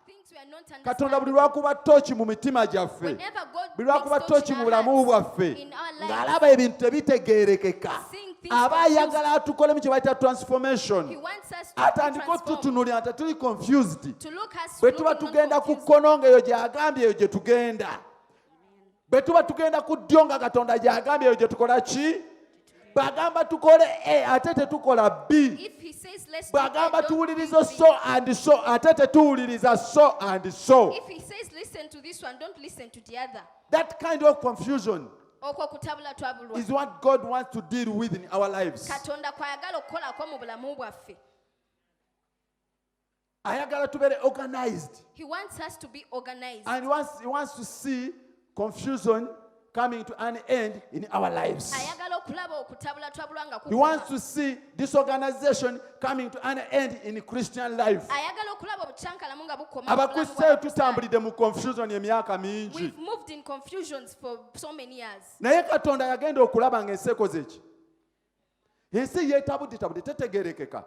Things we are not Katonda buli understanding. lwakuba tochi mu mitima gyaffe, Whenever God buli lwakuba brings touch tochi in mu our bulamu hearts, bwaffe, in our lives, ng'alaba ebintu tebitegeerekeka, seeing things aba confused. ayagala atukolemu kye bayita transformation. He wants us to be Atandika transformed, otutunuulira nti tuli confused. to look us Bwe looking tuba not tugenda ku confused. kkono ng'eyo gy'agambye eyo gye tugenda. Bwe tuba tugenda ku ddyo nga Katonda gy'agambye eyo gye tukola ki? Bw'agamba tukole A ate tetukola B. If he says let's do Bw'agamba that, don't tuwulirize do so and so ate tetuwuliriza so and so. If he says listen to this one, don't listen to the other. That kind of confusion Okwo kutabula twabulwa. is what God wants to deal with in our lives. Katonda kwayagala okukolako mu bulamu bwaffe. Ayagala tubeere organized. He wants us to be organized. And he wants to see confusion coming to an end in our lives. Ayagala okulaba okutabula twabulwa nga He wants to see disorganization coming to an end in Christian life. ayagala okulaba obukyankalamu nga bukoma. Abakristaayo tutambulidde mu confusion emyaka mingi. We've moved in confusions for so many years. Naye Katonda yagenda okulaba ng'ensi ekoze eki. Ensi yeetabudde tetegeerekeka.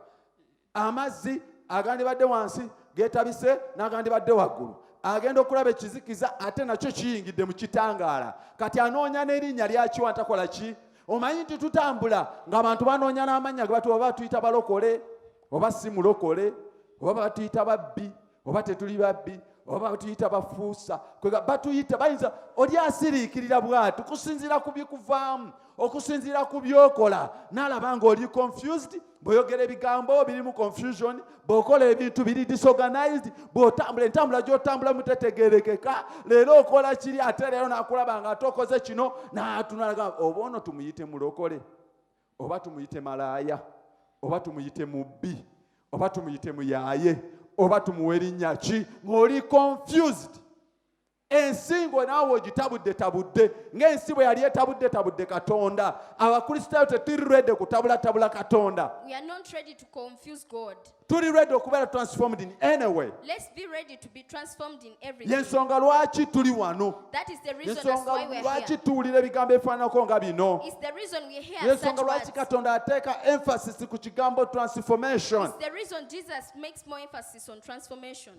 Amazzi agandibadde wansi geetabise n'agandibadde waggulu. Agenda okulaba ekizikiza ate nakyo kiyingidde mu kitangaala. Kati anoonya n'erinnya lyakiwa ntakola ki? Omanyi nti tutambula ng'abantu banoonya n'amannya ge batuwa oba tuyita balokole, oba si mulokole, oba batuyita babbi, oba tetuli babbi, oba batuyita bafuusa. Kwega batuyita bayinza oli asiriikirira bw'ati kusinziira ku bikuvaamu, okusinziira ku byokola, n'alaba ng'oli confused, bw'oyogera ebigambo birimu confusion, bw'okola ebintu biri disorganized, bw'otambula entambula gy'otambula mutetegeerekeka, leero okola kiri ate leero n'akulaba nga tokoze kino n'atunalaga oba ono tumuyite mulokole, oba tumuyite malaaya, oba tumuyite mubbi, oba tumuyite muyaaye, oba tumuwe erinnya ki, ng'oli confused. Ensingo naawe ogitabudde ng'ensi bwe yali etabudde Katonda. Abakristaayo tetuli ready kutabula Katonda. We are not ready to confuse God. Tuli ready okubeera transformed in any way. Let's be ready to be transformed in everything. Yensonga lwaki tuli wano. That is the reason as Yensonga why we're lwaki here. tuwulira ebigambo ebifaananako nga bino. It's the reason we're here. Yensonga Such lwaki words. Katonda ateeka emphasis ku kigambo transformation. It's the reason Jesus makes more emphasis on transformation.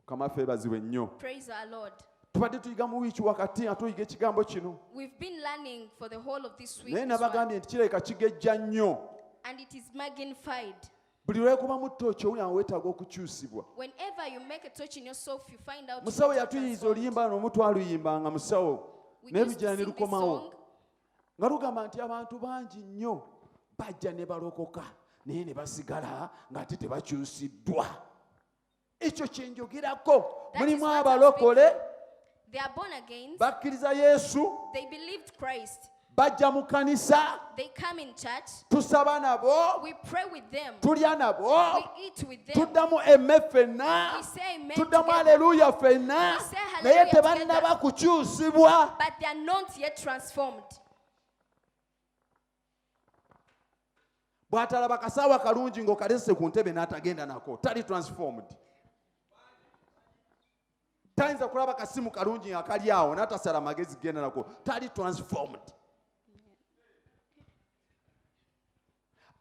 Mukama ffe ebaziwe nnyo. Praise our Lord. Tubadde tuyiga mu wiiki wakati nga tuyiga ekigambo kino. We've been learning for the whole of this week. Naye this one, nabagambye nti kirabika kigejja nnyo. and it is magnified. Buli lwekubamu ttooki owulira nga weetaaga okukyusibwa. Whenever you make a touch in yourself, you find out. Musawo you need to yatuyiyiza transform. oluyimba luno twaluyimbanga musawo. We Naye used to lujja ne sing this lukomawo. song. Nga lugamba nti abantu bangi nnyo bajja ne balokoka naye ne basigala ng'ate tebakyusiddwa. Ekyo kye njogerako. That Mulimu is what I'm abalokole They are born again. bakkiriza Yesu, They believed Christ. bajja mu kkanisa, They come in church. tusaba nabo, We pray with them. tulya nabo, We eat with them. tuddamu emme ffenna, We say amen tuddamu together. aleluya ffenna, We say naye hallelujah tebannaba kukyusibwa. But they are not yet transformed. Bw'atalaba kasaawa kalungi ng'okalese ku ntebe n'atagenda nako tali transformed. Tayinza kulaba kasimu kalungi nga kali awo n'atasala magezi genda nako tali transformed.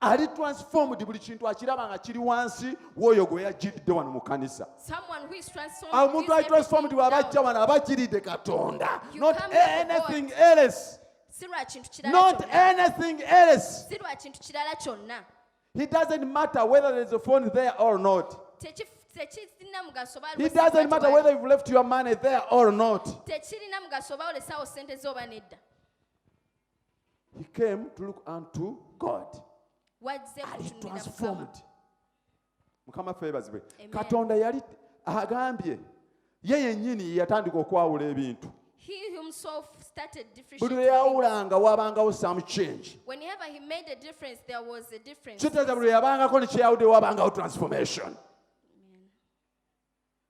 Ali transformed buli kintu akiraba nga kiri wansi w'oyo gwe yajjiridde wano mu kkanisa. Someone who is transformed. Omuntu is ali transformed everything bw'aba ajja down. wano aba akiridde Katonda. You Not come here for anything else. Si lwa kintu kirala Not kyonna. anything else. Si lwa kintu kirala kyonna. It doesn't matter whether there's a phone there or not. Tekirina mugaso oba It doesn't matter whether you've left your money there or not. tekirina mugaso oba olesawo ssente zo oba nedda. He came to look unto God. Wazze Ali kutunulira Mukama. transformed. Mukama ffe yeebazibwe. Amen. Katonda yali agambye ye yennyini yatandika okwawula ebintu. He himself started Buli differentiating lwe things. yawulanga wabangawo some change. Whenever he made a difference, there was a difference. Kitegeeza buli lwe yabangako ne kyeyawudde wabangawo transformation.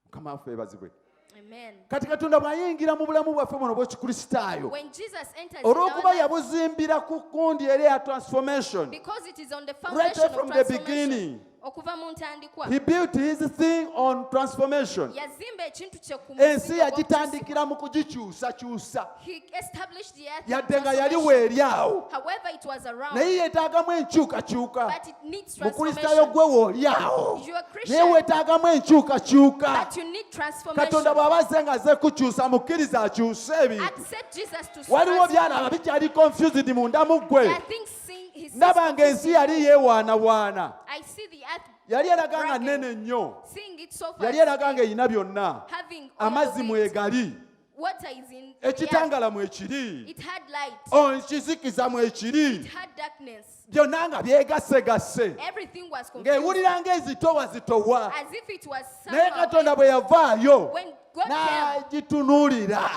Mukama waffe yeebazibwe. Amen. Kati Katonda bw'ayingira mu bulamu bwaffe buno obw'Ekikristaayo, When Jesus enters in our olw'okuba life, yabuzimbira ku kundi eri ya transformation, because it is on the right foundation from of the transformation, beginning, okuva mu ntandikwa He built his thing on transformation. yazimba ekintu kye ku Ensi musingi ogw'okukyusibwa. yagitandikira mu kugikyusakyusa. He established the earth Yadde in nga yali transformation. weeri awo. However, it was around, Naye yeetaagamu enkyukakyuka. but it needs Mukristaayo transformation. gwe wooli awo. You are Christian, Naye weetaagamu enkyukakyuka. but you need transformation. Katonda bw'aba azze nga azze kukyusa mukkiriza akyuse ebintu. Accept Jesus to Waliwo transform. byalaba bikyali confused munda mu gwe. There are things he sees Ndaba ng'ensi confusing. yali yeewaanawaana. I see the earth Yali eraga nga bragging, nnene nnyo. seeing it so far, Yali eraga nga erina byonna. having all Amazzi of mwe it. gali. Water is in the earth. Ekitangala mwe kiri. It had light. Ekizikiza mwe It kiri. had darkness. Byonna nga byegasegasse. Everything was confused. Ng'ewulira ng'ezitowazitowa. As if it was Naye somehow Katonda bwe yavaayo when God came, n'agitunuulira.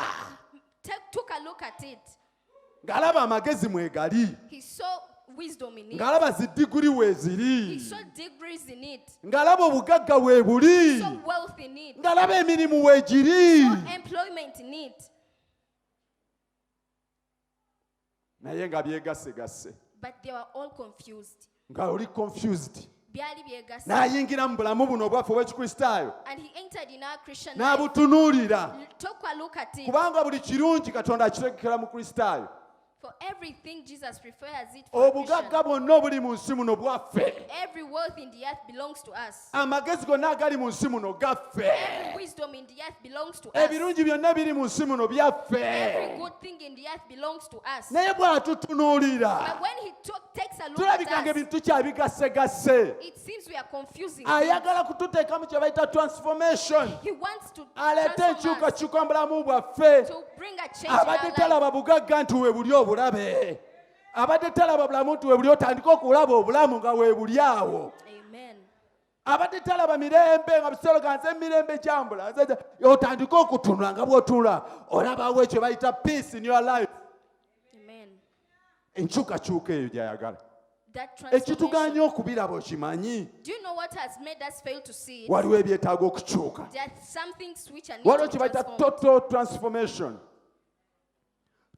took a look at it. Ng'alaba amagezi mwe gali. He saw wisdom in it. Ng'alaba ziddiguli we He ziri. saw degrees in it. Ng'alaba obugagga we buli. He saw wealth in it. Ng'alaba emirimu we giri. Saw employment in it. Naye nga byegasegasse. But they were all confused. Nga oli confused. Byali byegase. N'ayingira mu bulamu buno obwaffe obw'ekikristaayo. And he entered in our Christian life. N'abutunuulira. Took a look at it. Kubanga buli kirungi Katonda akitegekera mu kristaayo. For everything Jesus prefers it for a Obugagga Christian. bwonna obuli mu nsi muno bwaffe. Every wealth in the earth belongs to us. Amagezi gonna agali mu nsi muno gaffe. Every wisdom in the earth belongs to us. Ebirungi byonna biri mu nsi muno Every byaffe. good thing in the earth belongs to us. Naye bw'atutunuulira But when he takes a look tulabika at us, ng'ebintu kyabigasegasse. it seems we are confusing things. Ayagala kututeeka mu kye bayita transformation. He wants to Aleete transform us, enkyukakyuka mu bulamu bwaffe. to bring a change in our Abadde life. talaba bugagga nti we buli obulabe. Abadde talaba bulamu nti we buli otandika okulaba obulamu nga we buli awo. Amen. Abadde talaba mirembe nga biseera ganze emirembe gyambula. Otandika okutunula nga bw'otunula olabawo ekyo bayita peace in your life. Amen. Enkyukakyuka eyo gy'ayagala. That Ekitugaanya transformation. okubiraba okimanyi. Do you know what has made us fail to see it? Waliwo ebyetaaga okukyuka. There are some things which are Waliwo needed kye to bayita transform. total transformation.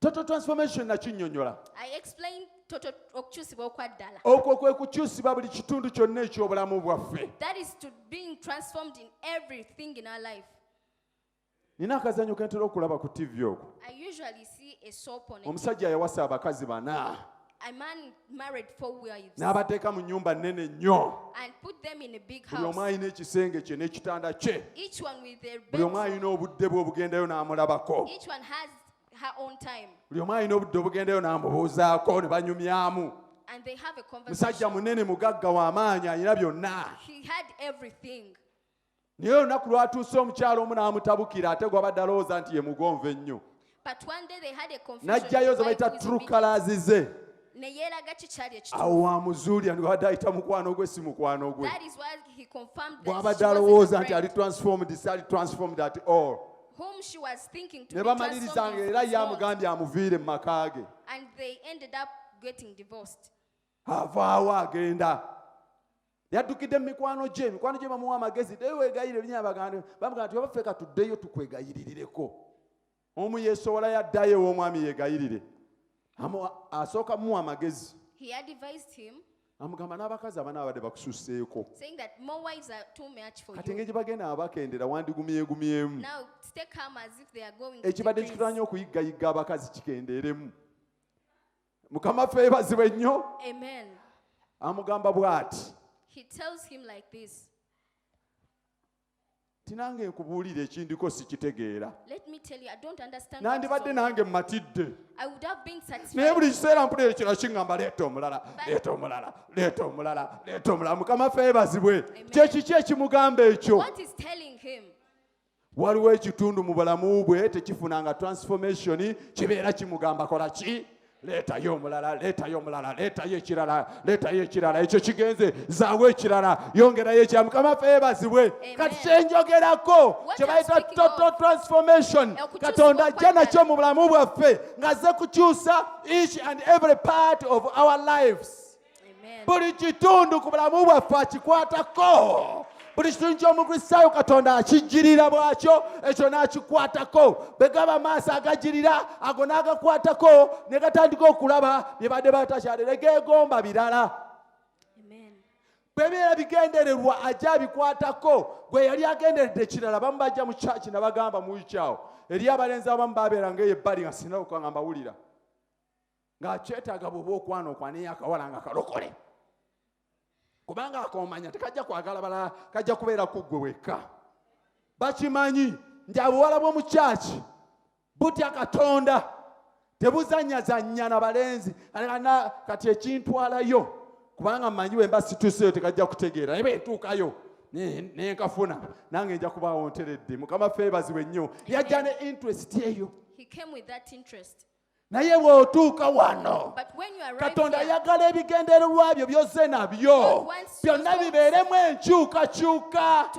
Total transformation nakinnyonnyola. I explained total okukyusibwa okwa ddala. Okwo kwe kukyusibwa buli kitundu kyonna eky'obulamu bwaffe. That is to being transformed in everything in our life. Nina akazanyo ke ntera okulaba ku TV okwo. I usually see a soap on it. Omusajja yawasa abakazi bana. A man married 4 wives N'abateeka mu nnyumba nnene nnyo. and put them in a big Buli omu house. alina ekisenge kye n'ekitanda kye. Each one with their Buli omu bedroom. alina obudde bwe obugendayo n'amulabako. Each one has her own time. Buli omu alina obudde obugendayo n'amubuuzaako ne banyumyamu. And they have a Musajja conversation. munene mugagga w'amaanyi alina byonna. He had everything. Naye olunaku lwatuuse omukyalo omu n'amutabukira ate gwabadde alowooza nti ye mugonvu ennyo. But one day they had a confusion. N'ajjayo ze The wife bayita who is true obedient. colours ze. Ne yeeraga kikyali ekituufu. Awo wamuzuulira ndibadde ayita mukwano gwe si mukwano gwe. That is why he confirmed that Bw'abadde she alowooza wasn't a nti ali friend. transformed, si ali transformed at all. Whom she was thinking to Ne be bamalirizanga transformed era is ye not. amugambye amuviire mu maka ge. And they ended up getting divorced. Avaawo agenda. Yaddukidde mu mikwano gye bamuwa amagezi naye weegayirire ebinnya bamugamba nti baffe ka tuddeyo tukwegayiririreko. Omu yeesobola yaddayo ew'omwami yeegayirire. Asooka muwa amagezi. He advised him, Amugamba n'abakazi abana abadde bakususseeko. saying that more wives are too much for Kati you. engeri gye bagenda abakendera wandigumyegumyemu. Now stay calm as if they are going to Ekibadde degrees. kitulannya okuyiggayigga abakazi kikendeeremu. Mukama ffe yeebazibwe nnyo. Amen. Amugamba bw'ati. He tells him like this. Tinange nkubuulira ekindiko sikitegeera. Let me tell you, I don't understand. what is Nandibadde on nange you. mmatidde. I would have been Naye satisfied. buli kiseera mpulira ekirala kiŋŋamba leeta omulala, leeta omulala, leeta omulala, leeta omulala. Mukama ffe yeebazibwe. Kye kiki ekimugamba ekyo? What is telling him? Waliwo ekitundu mu bulamu bwe tekifunanga transformation kibeera kimugamba kola ki? Leetayo omulala, leetayo omulala, leetayo ekirala, leetayo ekirala. Ekyo kigenze zaawo ekirala, yongerayo ekirala. Mukama ffe yeebazibwe. Kati kyenjogerako What kye I'm bayita speaking total of, transformation. okukyusa Katonda ajja okwagala. nakyo mu bulamu bwaffe ng'azze kukyusa each and every part of our lives. Amen. Buli kitundu ku bulamu bwaffe akikwatako. Buli kitundu ky'omukristaayo Katonda akijjirira bw'akyo, ekyo n'akikwatako. Bwe gaba maaso agajjirira, ago n'agakwatako, ne gatandika okulaba bye badde batakyali ne geegomba birala. Amen. bwebeera bigendererwa ajja abikwatako gwe yali agenderedde kirala bamu bajja mu kyaki nabagamba mu wikyawo eri abalenzi abamu babeeranga eyo ebbali nga sinna okanga mbawulira ng'akyetaaga bw'oba okwana okwaneyo akawala nga kalokole kubanga akomanya tekajja kwagala balala kajja kubeera ku ggwe wekka bakimanyi nti abuwala bw'omu kyaki butya Katonda tebuzanyazanya na balenzi kati ekintwalayo kubanga mmanyi bwe mba situseeyo tekajja kutegeera naye bwentuukayo nenkafuna nange nja kubaawo nteredde Mukama feebazibwe nnyo yajja ne interest eyo naye bw'otuuka wano Katonda ayagala ebigendererwa byo by'ozze nabyo byonna bibeeremu enkyukakyuka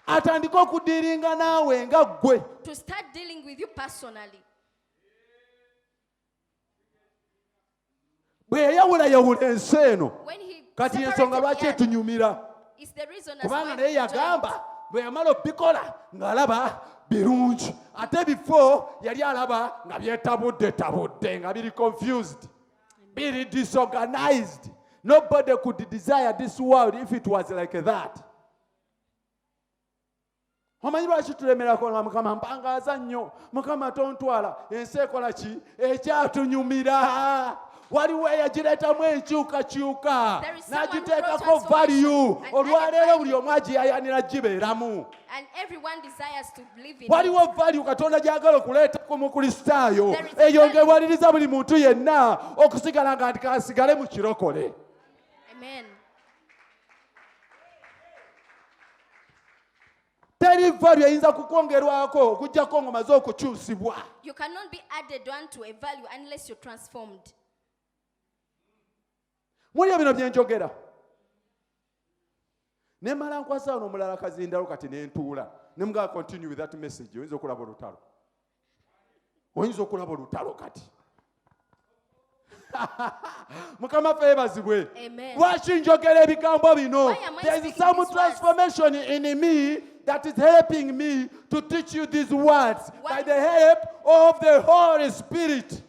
atandika okudiiringa naawe nga ggwe bwe yayawulayawula ensi eno kati ensonga lwaki etunyumira kubanga naye yagamba bwe yamala obikola ng'alaba birungi ate bifo yali alaba nga byetabudde nga biri confused biri disorganized. Nobody could desire this world if it was like that. Omanyi lwaki tulemerako nga Mukama mpangaaza nnyo Mukama tontwala ensi ekola ki ekyatunyumira waliwo eyagireetamu enkyukakyuka n'agiteekako value olwaleero buli omu agiyayanira gibeeramu waliwo value Katonda gyagala okuleetako mu Kristaayo eyo ng'ebwaliriza buli muntu yenna okusigala nga kasigale mu kirokole. Teri value eyinza kukwongerwako okujjako ng'omaze okukyusibwa. You cannot be added on to a value unless you're transformed. Mulya bino bye njogera. Ne mala nkwasa ono mulala kazindalo kati ne ntuula. Ne mga continue with that message. Oyinza okulaba olutalo. Oyinza okulaba olutalo kati. Mukama feebazibwe. Lwaki njogera ebigambo bino? There is some transformation in me that is helping me to teach you these words by the help of the Holy Spirit.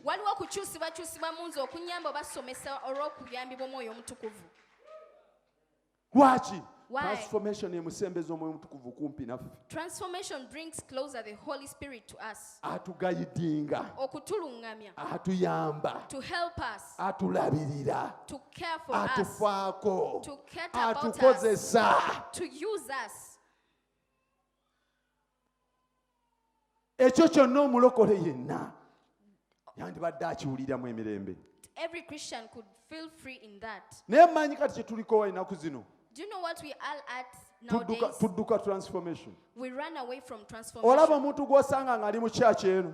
Lwaki? Transformation emusembeza omwoyo omutukuvu kumpi naffe. Transformation brings closer the Holy Spirit to us. Atugayidinga. Okutulungamya. Atuyamba. To help us. Atulabirira. To care for us. Atufaako. To care about atukozesa. us. To use us. Ekyo kyonna omulokole yenna yandibadde akiwuliramu emirembe. Every Christian could feel free in that. Naye mmanyi kati kye tuliko ennaku zino. Do you know what we all at nowadays? Tudduka transformation. We run away from transformation. Olaba omuntu gw'osanga ng'ali mu kyaki eno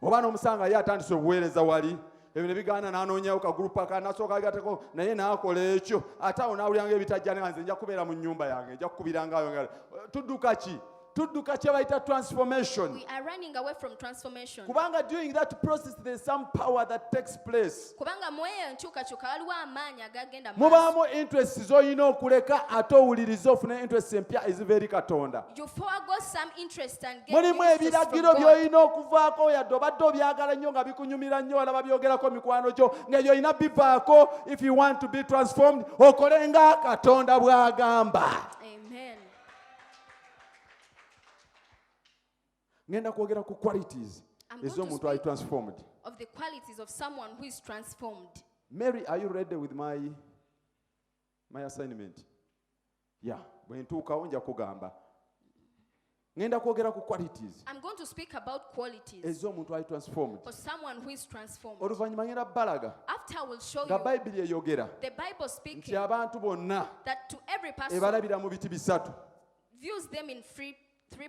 oba n'omusanga ye atandise obuweereza wali ebyo ne bigaana n'anoonyawo kagurupu akanasooka agateko naye n'akola ekyo ate awo n'awuliranga ebitajja nga nze nja kubeera mu nnyumba yange nja kukubirangaayo tudduka ki? Tudduka kye bayita transformation. We are running away from transformation. Kubanga during that process there is some power that takes place. Kubanga mweyo nkyukakyuka waliwo amaanyi agagenda maaso. Mubaamu interest z'olina okuleka ate owulirize ofune interest empya eziva eri Katonda. You forego some interest and get mulimu ebiragiro by'olina okuvaako yadde obadde obyagala nnyo nga bikunyumira nnyo wala babyogerako mikwano gyo ng'ebyo olina bivaako if you want to be transformed okole nga Katonda bw'agamba. Ngenda kwogera ku qualities ez'omuntu ali transformed. Of the qualities of someone who is transformed. Mary, are you ready with my assignment? Yeah, bwe ntuukawo nja kugamba. Ngenda kwogera ku qualities. I'm going to speak about qualities. Ez'omuntu ali transformed. For someone who is transformed. Oluvannyuma ngenda balaga. After I will show you. Nga Bayibuli eyogera. The Bible speaking. Nti abantu bonna. That to every person. Ebalabira mu biti bisatu. Views them in three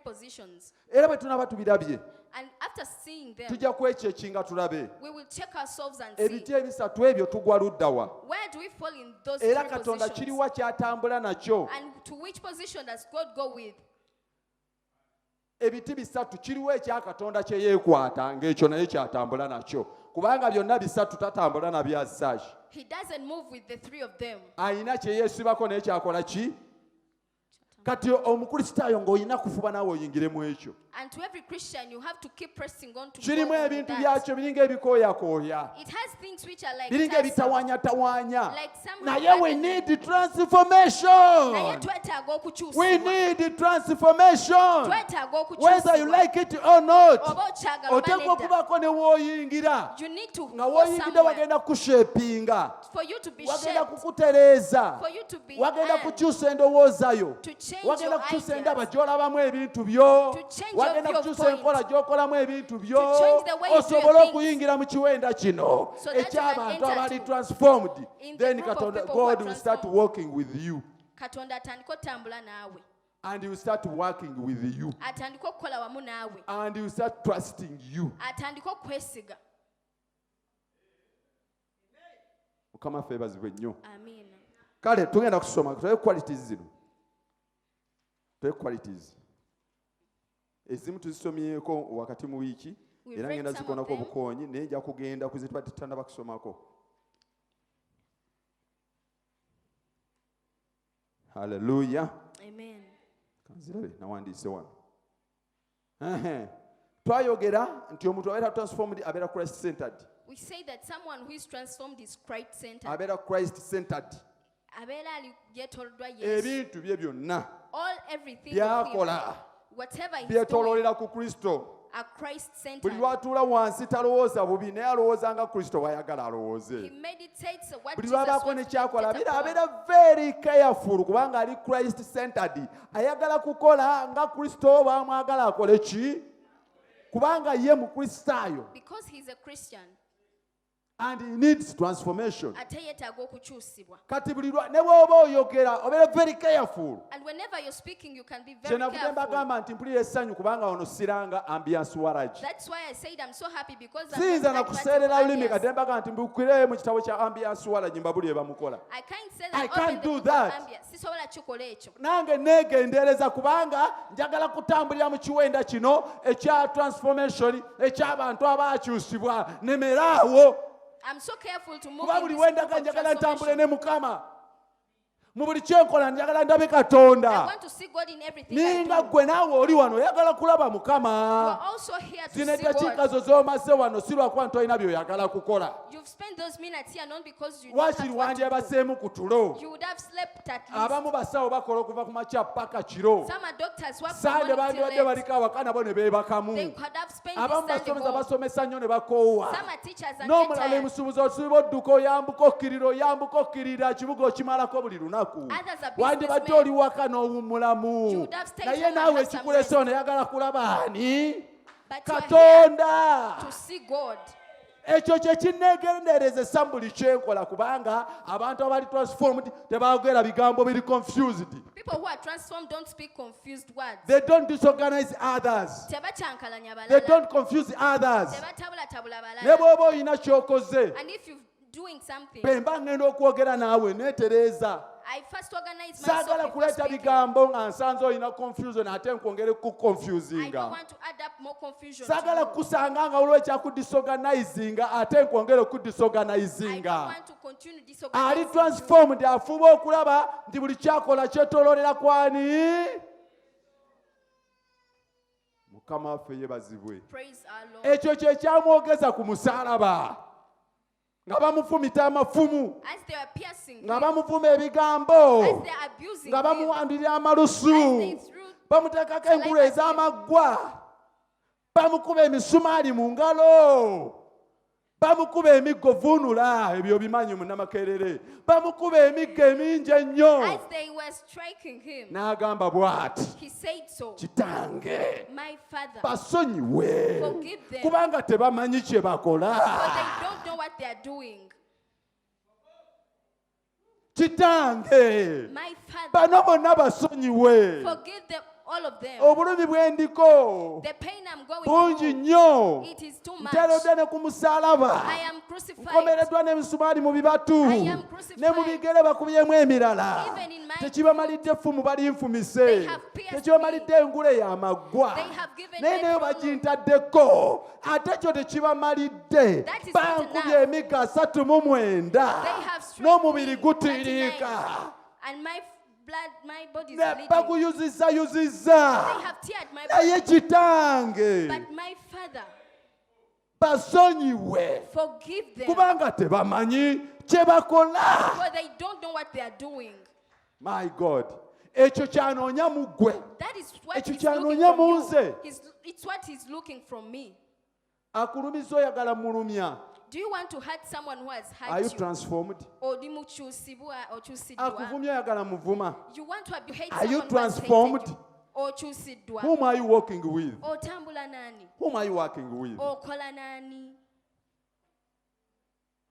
positions. Era bwe tunaba tubirabye. And after seeing them, tujja kwekyekinga tulabe. We will check ourselves and see. Ebiti ebisatu ebyo tugwa ludda wa? Where do we fall in those three positions? Era Katonda kiriwa kyatambula nakyo. And to which position does God go with? Ebiti bisatu kiriwa ekya Katonda kye yeekwata ng'ekyo naye kyatambula nakyo. Kubanga byonna bisatu tatambula na byasaaki. He doesn't move with the three of them. Ayina kye yeesibako naye kyakola ki? kati omukristaayo ng'olina kufuba naawe oyingiremu ekyo. And to every Christian, you have to keep pressing on to Kirimu go on with ebintu that. byakyo biringa ebikooyakooya, It has things which are like biringa tussle. ebitawaanyatawaanya. Like some Naye we garden. need Naye transformation. twetaaga We okukyusibwa. need transformation. Twetaaga Whether you okukyusibwa. like it or not. Oba okyagala oba Oteekwa nedda. okubaako ne w'oyingira. You need to Nga go w'oyingidde somewhere wagenda kushepinga. for you to be Wagenda shaped, kukutereeza. for you to be Wagenda earned, kukyusa endowooza yo. to change Wagenda your kukyusa ideas, endaba gy'olabamu ebintu byo. to change Wagenda your kukyusa viewpoint, enkola gy'okolamu ebintu byo. to change the way you do your Osobole things, okuyingira mu kiwenda kino so that you can eky'abantu enter abali to- transformed. in the Then group of Katonda, people who are God will start transformed. working with you. Katonda atandika otambula naawe, And he will start working with you. atandika okukola wamu naawe, And he will start trusting you. atandika okwesiga. Mukama ffe yeebazibwe nnyo. Amiina. Kale tugenda kusoma tulabe qualities zino. Tulabe qualities. Ezimu tuzisomyeko wakati mu wiiki We've era read ngenda some of zikonako them. obukoonyi naye nja kugenda kuzituba tutannaba kusomako. Hallelujah. Amen. Kanzirabe nawandiise wano. Twayogera nti omuntu abeera transformed abeera Christ centered. We say that someone who is transformed is Christ-centered. Abeera Christ centered. Abeera ali yeetooloddwa Yesu. Ebintu bye byonna Everything of him, byakola whatever he's doing, byetooloolera ku Kristo. are Buli Christ-centered. lwatuula wansi talowooza bubi naye alowooza nga Kristo bw'ayagala He alowooze. meditates what Buli Jesus lwabaako ne wants to kyakola meditate upon. abeera very careful kubanga ali Christ centered. Ayagala kukola nga Kristo bw'amwagala akole ki? Kubanga ye mukristaayo. Because he's a Christian, And he needs transformation. ate yeetaaga okukyusibwa. Kati buli ne bw'oba oyogera obeera very careful. And whenever you're speaking, you can be very Kyenavudde careful. mbagamba nti mpulira essanyu kubanga ono siranga ambiance waragi. That's why I said I'm so happy because I'm Siyinza na not like kuseerera that lulimi of kadde mbaga nti mbukire mu kitabo kya ambiance waragi mbabuli ebamukola. I can't say I that can't open the do book of that. Ambience. Sisobola kikola ekyo. Nange neegendereza kubanga njagala kutambulira mu kiwenda kino ekya transformation eky'abantu abaakyusibwa nemeraawo. I'm so careful to move Kuba in buli this wendaga book of njagala ntambule transformation. ne Mukama. Mu buli kyenkola njagala ndabe Katonda. I want to see God in everything I Ninga do. gwe naawe oli wano oyagala kulaba You Mukama. are also here to Zino see eddakiika God. zo z'omaze wano si lwakuba nti olina by'oyagala kukola. You've spent those minutes here not because you don't Waakiri have what to do. wandyebaseemu ku tulo. You would have slept at least. Abamu basawo bakola okuva ku makya paka kiro. Some are doctors work from Sande morning till bandibadde late. baliko awaka nabo ne beebakamu. They could have spent Abamu this Sunday basomesa home. basomesa nnyo ne bakoowa. Some are teachers and N'omulala they're tired. emusuubuza osiba odduka oyambuka okkirira kibuga okimalako buli lunaku. Others are Wandibadde businessmen. oli waka n'owummulamu. You would have stayed Naye home and naawe had some ekikulese ono yagala kulaba ani? But you are here Katonda. to see God. Ekyo kye kinneegenderezesa buli kyenkola kubanga abantu abali transformed tebaagera bigambo biri confused. People who are transformed don't speak confused words. They don't disorganize others. Tebakyankalanya They balala. don't confuse others. Tebatabulatabula Ne balala. bw'oba olina ky'okoze And if you're doing something, bwe mba ngenda okwogera naawe neetereeza. I first organize myself Saagala before kuleeta speaking. bigambo nga nsanze olina confusion ate nkwongere I kuconfusinga. don't want to add up more confusion. to Saagala you. kukusanga nga waliwo ekyakudisorganizinga ate nkwongere I don't okudisorganizinga. want to continue Ali disorganizing you. transformed afuba okulaba nti buli kyakola kyetooloolera kwani? Mukama waffe yeebazibwe. Praise our Lord. Ekyo kye kyamwogeza ku musaalaba. Nga bamufumita amafumu. As they are piercing Nga him, bamuvuma ebigambo. as they are abusing Nga him, bamuwandira as amalusu. they threw Bamuteekako engulu ez'amaggwa. Bamukuba emisumaali mu ngalo. Bamukuba emiggo vunula ebyo bimanyi munnamakerere. Bamukuba emiggo emingi ennyo. as they were striking him, N'agamba bw'ati. he said so. Kitange My Father, basonyiwe Forgive them. kubanga tebamanyi kye bakola. but they don't know what they are doing. Kitange My Father, bano bonna basonyiwe. forgive them, all of them. Obulumi bwe ndiko The pain I'm going bungi through, nnyo. it is too much. Nteeredde ne ku musaalaba. I am crucified. Nkomereddwa n'emisumaali mu bibatu. I am crucified. Ne mu bigere bakubyemu emirala. Even in my Tekibamalidde effumu balinfumise. They have pierced Tekibamalidde engule y'amaggwa. They have given Naye me nayo trauma. bagintaddeko. Ate kyo tekibamalidde. That is not Bankubye emigga 39. They have stripped N'omubiri me gutiiriika. 39. And my blood, my body is ne bleeding. baguyuzizayuziza They have teared my naye body. kitange But my Father, basonyiwe forgive them. kubanga tebamanyi kye bakola. For they don't know what they are doing. My God, ekyo kyanoonya mu ggwe, That is what ekyo he's looking kyanoonya from mu you. nze. It's what he's looking from me. akulumiza oyagala mulumya. Do you want to hurt someone who has Are you hurt you? transformed? Or mukyusibwa okyusiddwa? akuvumya oyagala muvuma. You want to hate Are you someone who has hated transformed? you? Okyusiddwa? Whom are you walking with? Otambula nani? Whom are you working with? Okola nani?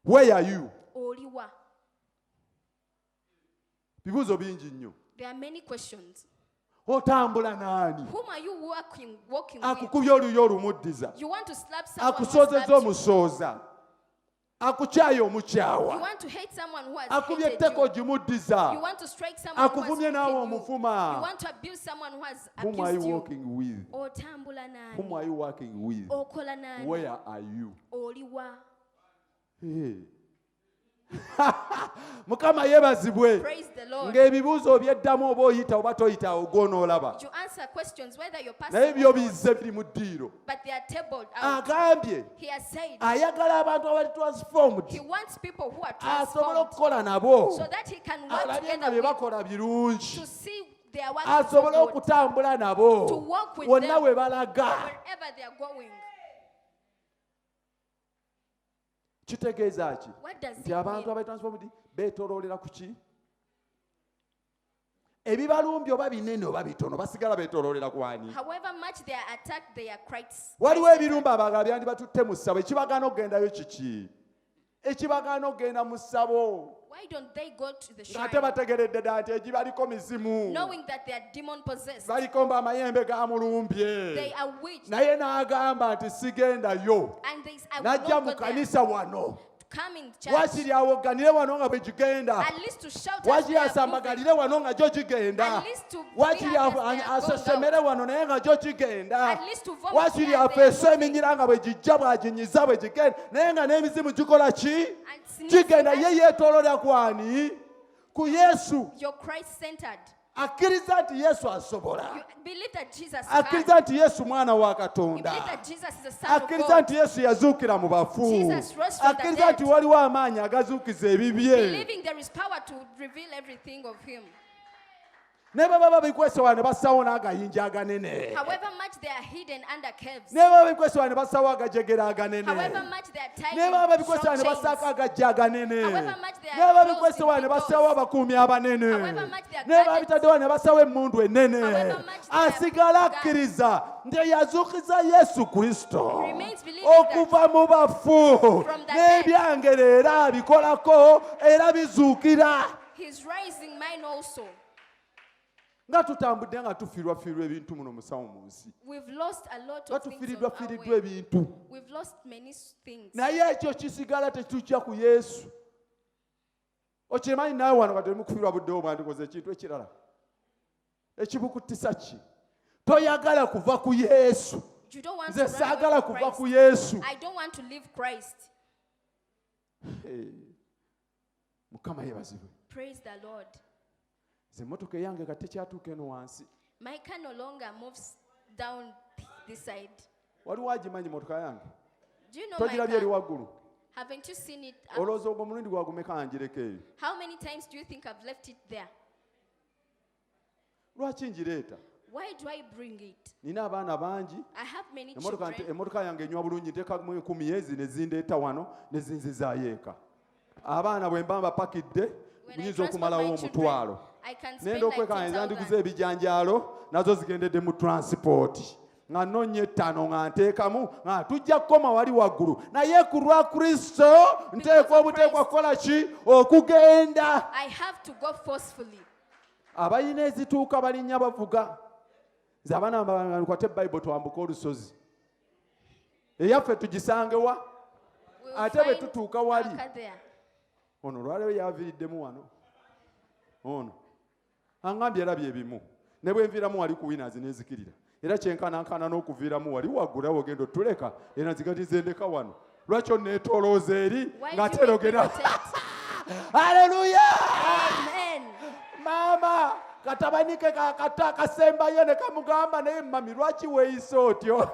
Where are you? Oliwa? Bibuuzo bingi nnyo. There are many questions. Otambula naani? Whom are you walking with? Akukubye oluyo olumuddiza. You want to slap someone who has Akusoozezza slapped you. omusooza. Akukyaye You omukyawa. want to hate someone who has Akubye hated etteko you. ogimuddiza. You want to strike someone who has Akuvumye naawe wicked you. You omufuma. want to abuse someone who has Whom are you abused you. walking with? Otambula Whom nani? are you working with? Okola nani? Where are you? Oliwa? Hey. Mukama yeebazibwe. Praise the Lord. Ng'ebibuuzo obyeddamu oba oyita oba toyita ogw'onoolaba. You answer questions whether you're Naye passing byo or not, bizze biri mu ddiiro. but they are tabled out. Agambye He has said ayagala abantu abali transformed he wants people who are asobole transformed okukola nabo. so that he can work Alabye nga together bye with, bakola birungi. to see their work Asobole for good, okutambula nabo. to walk with Wonna them we balaga. wherever they are going. Kitegeeza ki? What does Nti it abantu mean? abali transformed beetooloolera ku ki? Ebibalumbye oba binene oba bitono basigala beetooloolera ku ani? However much they are attacked, they are Christ. Waliwo ebirumba abagala byandi batutte mu ssabo. Ekibagaana okgendayo kiki? Ekibagaana okgenda mu ssabo. Why don't they go to the Ng'ate shrine bategeredde ddala nti egibaliko mizimu. knowing that they are demon possessed? Baliko mba amayembe gamulumbye. They are witched. Naye n'agamba nti sigendayo. And they I will Najja not mu go there. kanisa wano. Come in church. Wakiri awogganire wano nga bwe gigenda. At least to shout as Wakiri they are moving. asambagalire wano nga gyo gigenda. At least to Wakiri be happy as they are going asesemere wano naye nga gyo gigenda. At least to vomit Wakiri as they are afeese moving. eminyira nga bwe gijja bw'aginyiza bwe gigenda naye nga n'emizimu gikola ki? And sneezing Gigenda as- ye yeetoololera ku ani? Ku Yesu. You're Christ-centered. Akkiriza nti Yesu asobola. You believe that Jesus Akkiriza can. nti Yesu mwana wa You Katonda. believe that Jesus is the Son of Akkiriza God. nti Yesu yazuukira mu bafu. Jesus rose from the Akkiriza dead. nti waliwo amaanyi agazuukiza ebibye. Believing there is power to reveal everything of Him. Ne baba babikwese wano ne bassawo n'agayinja aganene. However much they are hidden under caves. Ne baba babikwese wano ne bassawo agajegera aganene. However much they are tied Ne baba in babikwese strong wano ne bassaako chains. agajja aganene. However much they are Ne baba closed babikwese in wano ne windows. bassaawo abakuumi abanene. However much they are Ne baba guarded. bitadde wano ne bassawo emmundu ennene. However much they are Asigala guarded. akkiriza nti yazuukiza Yesu Kristo Remains believing okuva mu bafu. From the dead. N'ebyange leero abikolako era bizuukira. He's raising mine also. Nga tutambudde nga tufiirwafiirwa ebintu muno musawo mu nsi. We've lost a lot Nga of things on tufiiriddwa our fiiriddwa way. ebintu. We've lost many things. Naye ekyo kisigala tekitujja ku Yesu. Okimanyi naawe wano nga temukufiirwa buddewo mwandikoze ekintu ekirala. Ekibukuttisa ki? Toyagala kuva ku Yesu. You don't want Nze to run saagala away kuva from ku Christ. Yesu. I don't want to leave Christ. Mukama yeebazibwe. Praise the Lord. Nze emmotoka eyange nga tekyatuuka eno wansi. My car no longer moves down this side. Waliwo agimanyi mmotoka yange? Do you know my Togirabye eri car? waggulu. Haven't you seen it? Olowooza ogwo omulundi gwagumeka angireko eyo. How many times do you think I've left it there? Lwaki ngireeta? Why do I bring it? Nina abaana bangi. I have many Emmotoka children. emmotoka yange enywa bulungi nteekamu 10 ezi ne zindeeta wano ne zinzizaayo eka. Abaana bwe mba mbapakidde When I nyinza transport okumalawo my omutwalo. children, I can Nenda spend like okwekanga nzandiguza 10,000. ebijanjaalo nazo zigendedde mu transport. Nga nnonya ettano nga nteekamu nga tujja kukoma wali waggulu. Naye ku lwa Kristo nteekwa obuteekwa kukola ki? Okugenda. I have to go forcefully. Abalina ezituuka balinnya bavuga. Nze abaana banga nkwate Bayibuli twambuke olusozi. Eyaffe tugisange wa? We'll Ate bwe find tutuuka our wali. car there. Ono lwaleero yaviiriddemu wano. Ono. Angambye era bye bimu. Ne bwe nviiramu wali ku winners n'ezikirira. Era kyenkanankana n'okuviiramu wali waggulu awo ogenda otuleka era nzigati zendeka wano. Lwaki onneetoolooza eri Why nga do ate you ogenda. protect? Haleluya! Amen. maama katabanike kakata kasembayo ne kamugamba naye mami lwaki weeyise otyo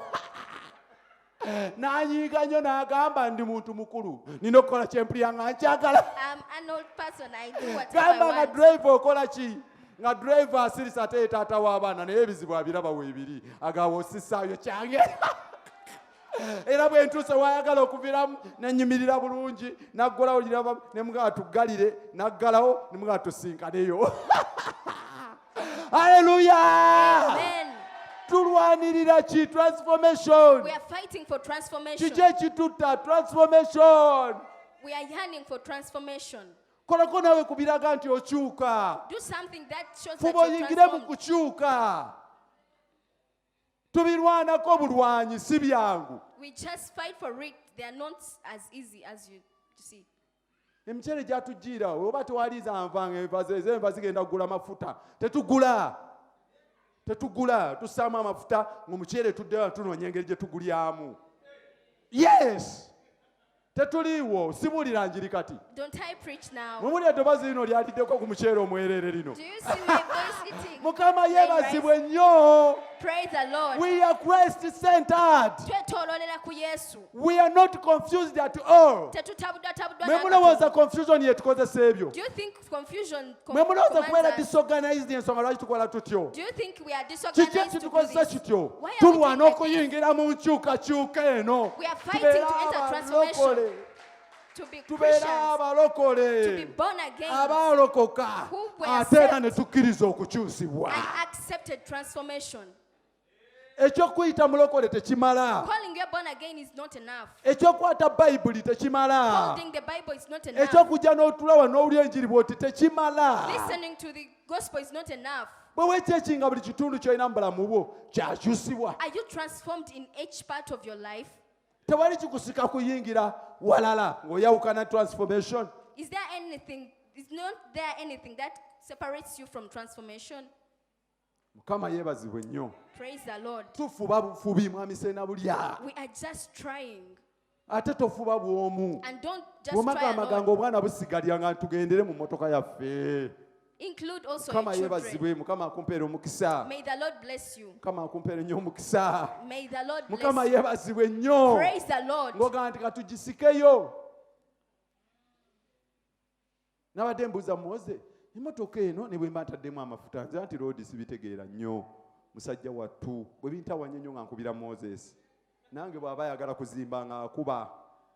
n'anyiiga nnyo n'agamba ndi muntu mukulu nina okukola kyempulira nga nkyagala I'm an old person. I do whatever gamba I nga want. drive okola ki nga drive asirisa ate ye taata w'abaana naye ebizibu abiraba weebiri agawa osisaayo kyange era bwe ntuuse wayagala okuviramu nenyimirira bulungi naggolawo liraba ne mugamba tuggalire naggalawo ne mugamba tusinkaneyo haleluya Amen. tulwanirira ki transformation We are fighting for transformation. kiki ekitutta transformation We are yearning for transformation. kolako nawe kubiraga nti okyuka Do something that shows that fuba you're oyingire mu transformed. kukyuka tubirwanako bulwanyi si byangu We just fight for it. They are not as easy as you see. emikyere gyatugiira oba tewaliza nvanga enva zigenda kugula mafuta tetugula tussaamu amafuta ng'omukyere tuddeyo tunoonya engeri gye tugulyamu yes tetuliiwo sibuulira njiri kati Don't I preach now? mumuli eddoboozi lino lyaliddeko ku mukyere omwereere lino Do you see my voice eating? mukama yeebazibwe nnyo Praise the Lord. we are Christ centered Twetololera ku Yesu. we are not confused at all Tetutabuddwatabuddwa mwe n'akatono. mulowooza confusion yetukozesa ebyo Do you think confusion mwe mulowooza kubeera commands us? disorganized ensonga lwaki tukola tutyo Do you think we are kiki disorganized to do ekitukozesa this? kityo Why are we tulwana doing like okuyingira mu nkyukakyuka eno We are fighting tubeere to enter abalokole transformation. To be tubeere Christians, to be abalokole born again, abaalokoka who were ate era saved ne tukkiriza okukyusibwa and accepted transformation. ekyokuyita mulokole tekimala Calling you born again is not enough. ekyokwata bayibuli tekimala Holding the Bible is not enough. ekyokujja n'otulawa n'owulya enjiri bw'oti tekimala Listening to the gospel is not enough. bwe weekyekinga buli kitundu kyolina mu bulamu bwo kyakyusibwa Are you transformed in each part of your life? tewali kikusika kuyingira walala ng'oyawukana transformation Is not there anything that separates you from transformation? mukama yeebazibwe nnyo Praise the Lord. tufuba bufubi mwami seenabulya We are just trying. ate tofuba bw'omu And don't just bw'omaka try amaganga alone. obwana busigalira nga tugendere mu mmotoka yaffe Include also mukama your children. yeebazibwe mukama akumpeera omukisa May the Lord bless you. mukama akumpeera nnyo omukisa May the Lord mukama bless you. yeebazibwe nnyo Praise the Lord. ng'ogamba nti katugisikeyo nabadde mbuuza muwoze emmotoka eno ne bwe mba ntaddemu amafuta nze nti roodi sibitegeera nnyo musajja wattu bwe bintawanya nnyo nga nkubira moses nange bw'aba ayagala kuzimba nga akuba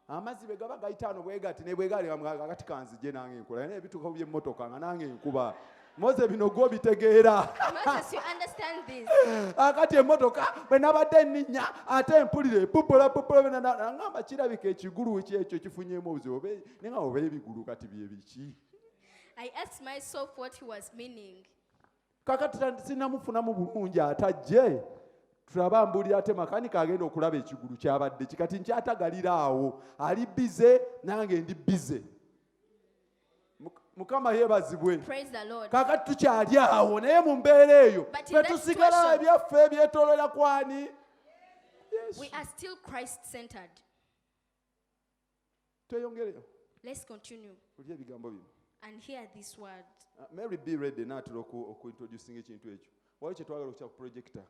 amazzi bwe gaba gayitaano bwe gati ne bwe gali akati kanzije nange nkola naye ebituuka by'emmotoka nga nange nkuba mose bino gwo bitegeera Moses, you understand this. akati emmotoka bwe nabadde nninnya ate mpulire pupola nangamba kirabika ekigulu kyekyo kifunyeemu obuzibu naye nga oba ebigulu kati bye biki I asked myself what he was meaning. kakati sinamufunamu bulungi atajje tulaba mbuulira ate makanika agenda okulaba ekigulu kyabadde kikati nkyatagalira awo ali bize nange ndi bize mukama yeebazibwe Praise the Lord. kakati tukyali awo naye mu mbeera eyo But in ffe that tusigala situation- ebyaffe ebyetoolera kwani We are still Christ-centered. tweyongereyo Let's continue olya ebigambo bino and hear this word. Mary B. Redde naatera okuintroducinga ekintu ekyo waliwo kye twagala okukya ku projector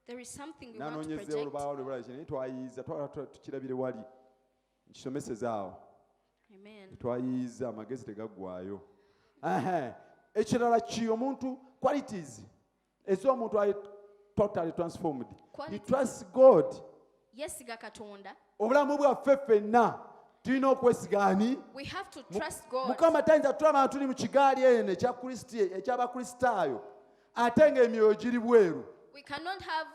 There is something we want to nanoonyezeewo project. olubaawo lwebala kye naye twayiyiza twagala tukirabire wali nkisomeseza awo Amen. twayiyiza amagezi tegaggwayo ekirala ki omuntu qualities ez'omuntu ali totally transformed he Qualities. trusts God Yesiga Katonda. obulamu bwaffe ffenna tulina okwesiga ani We have to trust God. mukama tayinza tulaba tuli mu kigaali eno eky'abakristaayo ate ng'emyoyo giri bweru We cannot have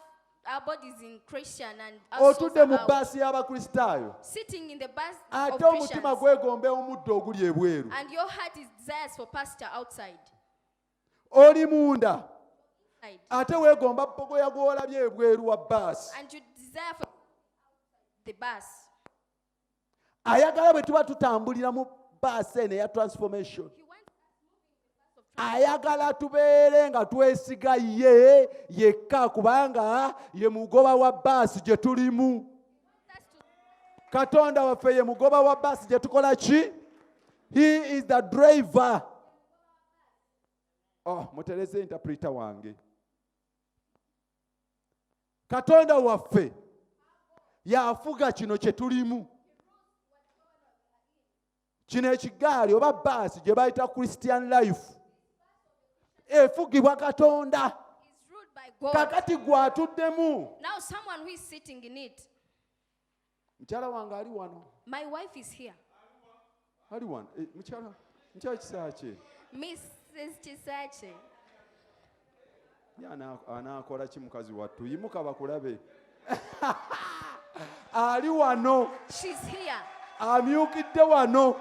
our bodies in Christian and our souls otudde mu are out. baasi y'abakristaayo Sitting in the bus of ate omutima Christians gwegomba omuddo oguli ebweru and your heart is desires for pastor outside. oli munda Right. ate weegomba bogoya gw'olabye ebweru wa baasi And you desire for the bus. ayagala bwe tuba tutambulira mu baasi eno eya transformation He wants us moving in the bus of ayagala tubeere nga twesiga ye yekka kubanga ye mugoba wa baasi gye tulimu katonda waffe ye mugoba wa baasi gye tukola ki he is the driver mutereze interpreter wange. Katonda waffe yafuga kino kye tulimu. Kino ekigaali oba baasi gye bayita Christian life efugibwa Katonda. It's ruled by God. Kakati gwatuddemu. Now someone who is sitting in it. Mukyala wange ali wano. My wife is here. Ali wano. Mukyala Kisaakye. Mrs. Chisache. Anaakola ki mukazi wattu? Yimuka bakulabe. Ali wano. She's here. Amyukidde wano.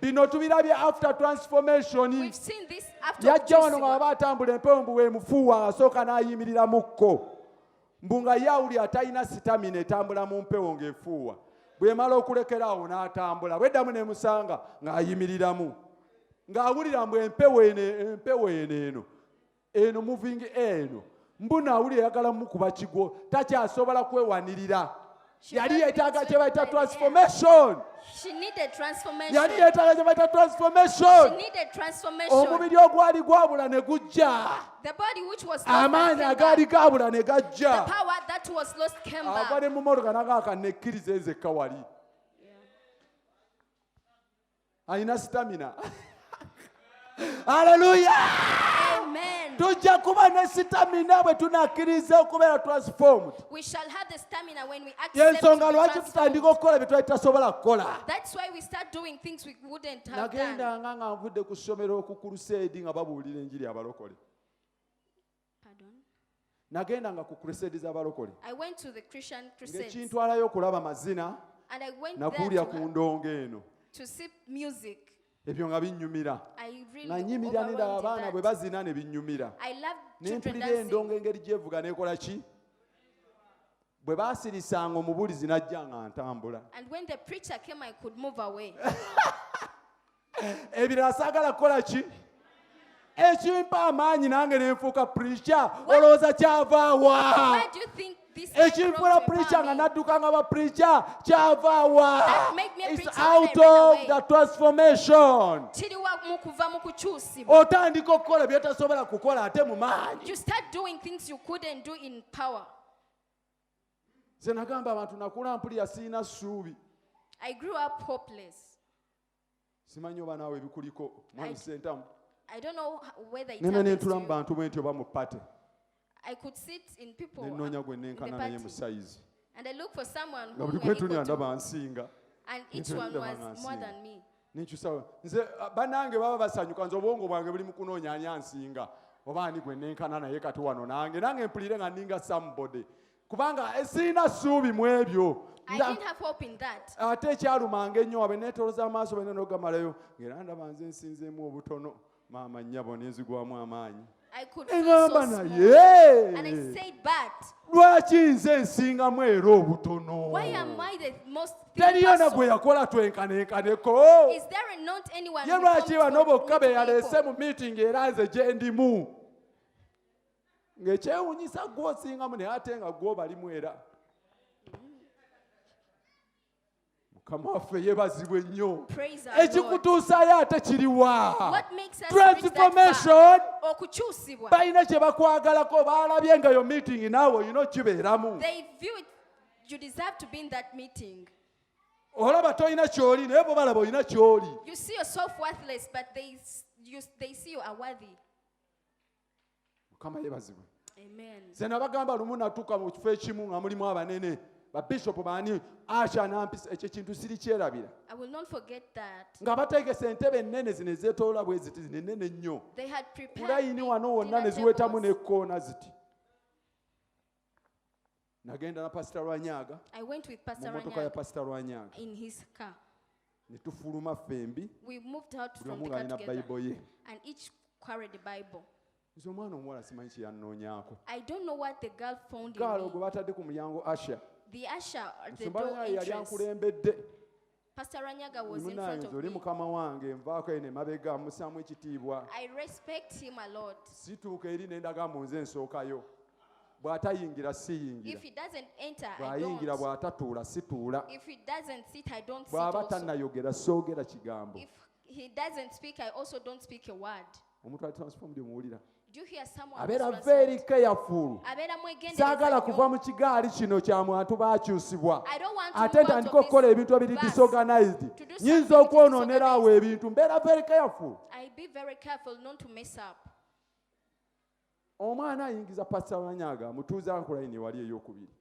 Bino tubirabye after transformation. We've seen this after Yajja wano nga Jerusalem. baba atambula empewo mbu bwemufuuwa asooka n'ayimirira mukko. Mbu nga yawuli atalina sitamina etambula mu mpewo ng'efuuwa. Bw'emala okulekeraawo n'atambula. Bweddamu n'emusanga ng'ayimiriramu. Ng'awulira mbu empewo eno eno moving eno. Mbu n'awulira eyagala mukuba kigo. Takyasobola kwewanirira. Yali yeetaaga kye bayita transformation. She needed transformation. Yali yeetaaga kye bayita transformation. She needed transformation. Omubiri ogwali gwabula ne gujja. The body which was lost Amaanyi came agaali back. gaabula ne The gajja. power that was lost came Ava back. ne mu mmotoka n'agaaka nekkiriza ezekka wali. Alina stamina. Hallelujah! Amen. Tujja kuba ne stamina bwe tunakkiriza okubeera transformed. We shall have the stamina when we accept to Y'ensonga be lwaki transformed. tutandika okukola bye twali tasobola kukola. That's why we start doing things we wouldn't have done. Nagendanga nga nvudde ku ssomero ku crusade nga babuulira enjiri abalokole. Pardon? Nagendanga ku crusade z'abalokole. I went to the Christian crusades Ng'ekintwalayo okulaba mazina and I went nakuwulira there ku ndongo eno. to see music. Ebyo nga binnyumira. I Nga really nnyimirira n'endala overwhelmed abaana in bwe that. bazina ne binnyumira. I love Ne children mpulira dancing. endongo engeri gyevuga n'ekola ki? Bwe baasirisanga omubulizi n'ajja nga ntambula. And when the preacher came, I could move away. Ebirala saagala kukola ki? Ekimpa amaanyi nange ne nfuuka preacher olowooza kyavaawa? Why do you think this came from Ekinfuula to preacher nga empower me? nadduka nga ba preacher kyavaawa? That make me a It's preacher out when I run of away. the transformation. Kiriwa mu kuva mu kukyusibwa. Otandika okukola by'otasobola kukola ate mu maanyi. You start doing things you couldn't do in power. Nze nagamba abantu nakula mpulira sirina ssuubi. I grew up hopeless. Simanyi oba naawe ebikuliko mwami Sentamu. I don't know whether it Nena happens to nentula mu you. bantu bwe nti oba mu pate. I could sit in people Ne nnoonya gwe in the nenkana naye mu party sayizi. and I look for someone Nga who buli were kwe tunya able to, ndaba nsinga. and each Nti one ndaba nga was more nsinga. than me. Nenkyusa nze bannange baba basanyuka nze obwongo bwange buli mu kunoonya ani ansinga. Oba ani gwe nenkana naye kati wano nange mpulire nga nninga somebody. Kubanga sirina ssuubi mu ebyo. I didn't have hope in that. Ate ekyalumanga ennyo abe neetoloza amaaso bene n'ogamalayo ng'era ndaba nze nsinzeemu obutono maama nnyabo n'enzigwamu amaanyi. I could feel Engamba so small. naye And I said, but lwaki nze nsingamu era obutono? why am I the most Teriyo na person? gwe yakola twenkanenkaneko. Is there not anyone Ye who lwaki comes bano for bokka be me to yaleese people? mu meeting era nze gye ndimu. Ng'ekyewuunyisa gw'osingamu naye ate nga gw'obalimu era. Mukama waffe yeebazibwe nnyo. Praise our Lord. Ekikutuusaayo ate kiriwa? What makes us reach that Transformation. far? Okukyusibwa. Balina kye bakwagalako baalabye nga yo meeting naawe olina okibeeramu. They view it, you deserve to be in that meeting. Olaba tolina ky'oli naye bo balaba olina ky'oli. You see yourself worthless, but they see you are worthy. Mukama yeebazibwe. Amen. Nze nabagamba lumu natuuka mu kifo ekimu nga mulimu abanene babishopu baani Asha nampisa ekyo kintu sirikyerabira. I will not forget that. Nga bateekesa entebe ennene zino ezeetoola bwe ziti zino ennene nnyo. They had prepared Kulayini wano wonna ne dinner ziwetamu tables. n'ekkoona ziti. Nagenda na Pastor Lwanyaga I went with mu Pastor mmotoka ya Ranyaga Pastor Lwanyaga in his car. ne tufuluma ffembi We moved out buli from omu the car ng'alina together, Bible ye. and each carried the Bible. Nze omwana omuwala simanyi kye yannoonyaako. I don't know what the girl found in Gaalo me. gwe batadde ku mulyango Asha. The usher at the Nsomba door Lwanyaga yali entrance. ankulembedde. Pastor Ranyaga was in Munaye front nze of oli me. mukama wange nvaako eno emabega musaamu ekitiibwa. I respect him a lot. Situuka eri ne ndaga mu nze nsookayo. Bw'atayingira siyingira. If he doesn't enter, I Bw'ayingira don't. bw'atatuula situula. If he doesn't sit, I don't sit Bw'aba also. tannayogera soogera kigambo. If he doesn't speak, I also don't speak a word. omuntu ali transformed muwulira Do you hear someone abeera who's very transformed? careful Abeera mwegendereza saagala nnyo. kuva mu kigaali kino kya mwantu baakyusibwa I don't want to ate move out ntandika of okukola this ebintu ebiri verse disorganized to do nyinza something okwonoonera awo disorganized. ebintu mbeera very careful. I be very careful not to mess up. Omwana ayingiza Pastor Wanyaga mutuuza nkulayini wali ey'okubiri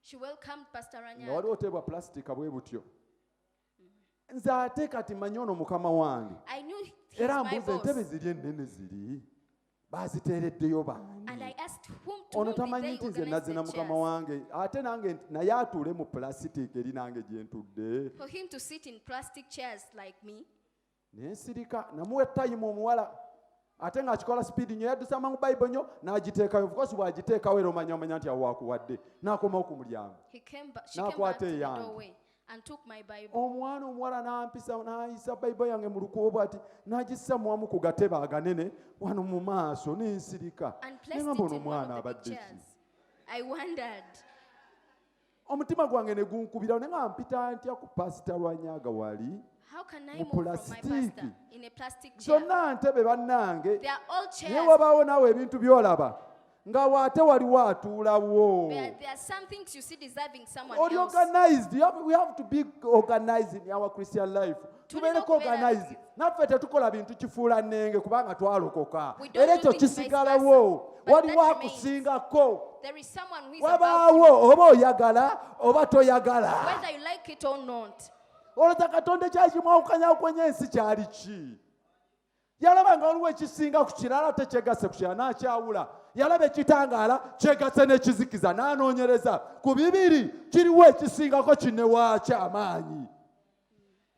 She welcomed Pastor nga Ranyaga. waliwo teebwa plastica bwe butyo nze ate kati manyi ono mukama wange I knew he's era my mbuuza entebe boss. ziri ennene ziri baaziteereddeyo And I bani asked to ono whom did tamanyi they nti nze organize nazina the mukama chairs? wange ate nange naye atuule mu plastic eri nange gye ntudde For him to sit in plastic chairs like me. nensirika namuwa etayimu omuwala ate ng'akikola sipiidi nnyo yaddusama mu bayibuli nnyo n'agiteekayo of course bw'agiteekawo era omanya nti awo wakuwadde n'akomawo ku mulyango She came back to n'akwata the eyange doorway and took my Bible. omwana omuwala n'ampisa n'ayisa bayibuli yange mu lukuubo ati n'agissa muwamu ku gatebe aganene wano mu maaso n'ensirika And ne placed ngamba it ono in one omwana of the big abadde ki chairs. I wondered. omutima gwange ne gunkubirawo ne nga mpita ntya ku pasita Lwanyaga wali How can I Mu move from my plastic. pastor in a plastic chair? zonna ntebe bannange They are all naye chairs. wabaawo naawe ebintu by'olaba nga waate waliwo atuulawo There are some things you see deserving someone oli else. organized. We have to be organized in our Christian life. Tulina Tubeereko okubeera organized. Naffe tetukola bintu kifuula nnenge kubanga twalokoka. We don't Era do ekyo things vice kisigalawo. versa, but Waliwo that remains. akusingako. There is someone who is above you, Wabaawo oba oyagala oba toyagala. whether you like it or not. Olowooza Katonda ekyakimwawukanya kwenye ensi kyali ki? Yalaba nga waliwo ekisinga ku kirala ate kyegasse ku kirala n'akyawula. Yalaba ekitangaala kyegasse n'ekizikiza n'anoonyereza ku bibiri kiriwo ekisingako kinnewaakyo amaanyi.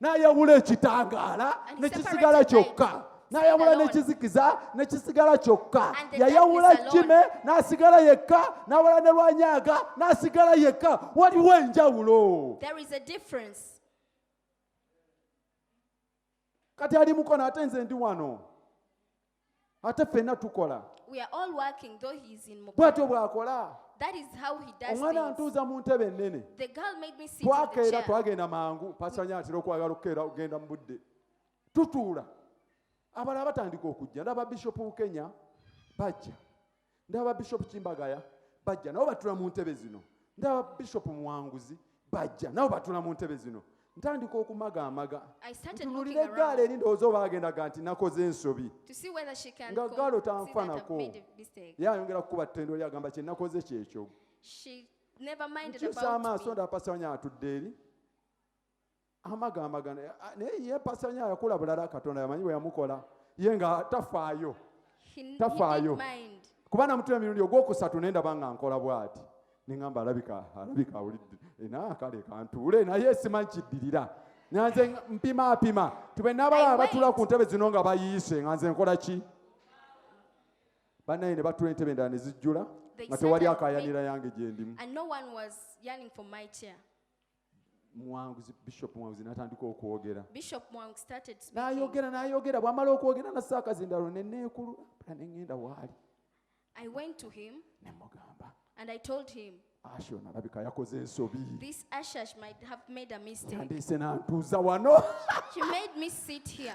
N'ayawula ekitangaala And he ne kisigala separated kyokka. light. N'ayawula Stand alone. n'ekizikiza ne kisigala kyokka. And the Yayawula darkness alone. Jime n'asigala yekka, n'awala ne Lwanyaga n'asigala yekka. Waliwo enjawulo. There is a difference. Kati ali mukono ate nze ndi wano. Ate ffenna tukola. We are all working, though he is in Bw'atyo Mukoko. bw'akola. That is how he does Omwana things. antuuza mu ntebe ennene. The girl made me sit in the Twakeera chair. twagenda mangu. Pasanya atera okwagala okukeera okugenda mu budde. Tutuula. Abalala batandika okujja. Ndaba Bishop Kenya bajja. Ndaba Bishop Kimbagaya bajja. Nabo batula mu ntebe zino. Ndaba Bishop Muwanguzi bajja. Nabo batula mu ntebe zino. Ntandika okumaga. I started Ntunuulira looking eggaali around eri ndowooza oba bagendaga nti nakoze ensobi. to see whether she can Nga see gaalo that I've tanfanako. made a mistake. Ye ayongera kukuba ttendo lye agamba kye nakoze kyekyo. She never minded Nkyusa amaaso about me. ndaba Pasanya atudde eri. Amaga. Naye ye Pasanya yakula bulala Katonda yamanyi bwe yamukola. Ye nga tafaayo. He Tafaayo. didn't mind. Kuba namutula emirundi ogwokusatu ne ndaba nga nkola bw'ati. Ne ngamba alabika awulidde. Kale kantuule naye simanyi kiddirira. Nyanze mpima. Tube n'abalala batula ku ntebe zino nga bayiise nga nze nkola ki? Bannaye ne batula entebe endala ne zijjula They nga tewali started akaayanira yange gye ndimu. And no one was yearning for my chair. Bishop Muwanguzi n'atandika okwogera. Bishop Mwang started speaking. N'ayogera bw'amala okwogera nassa akazindalo ne neekulula ne ŋŋenda waali I went to him ne mugamba and I told him, Asho alabika yakoze ensobi. this Ashash might have made a mistake. Yandiise n'antuuza wano. She made me sit here.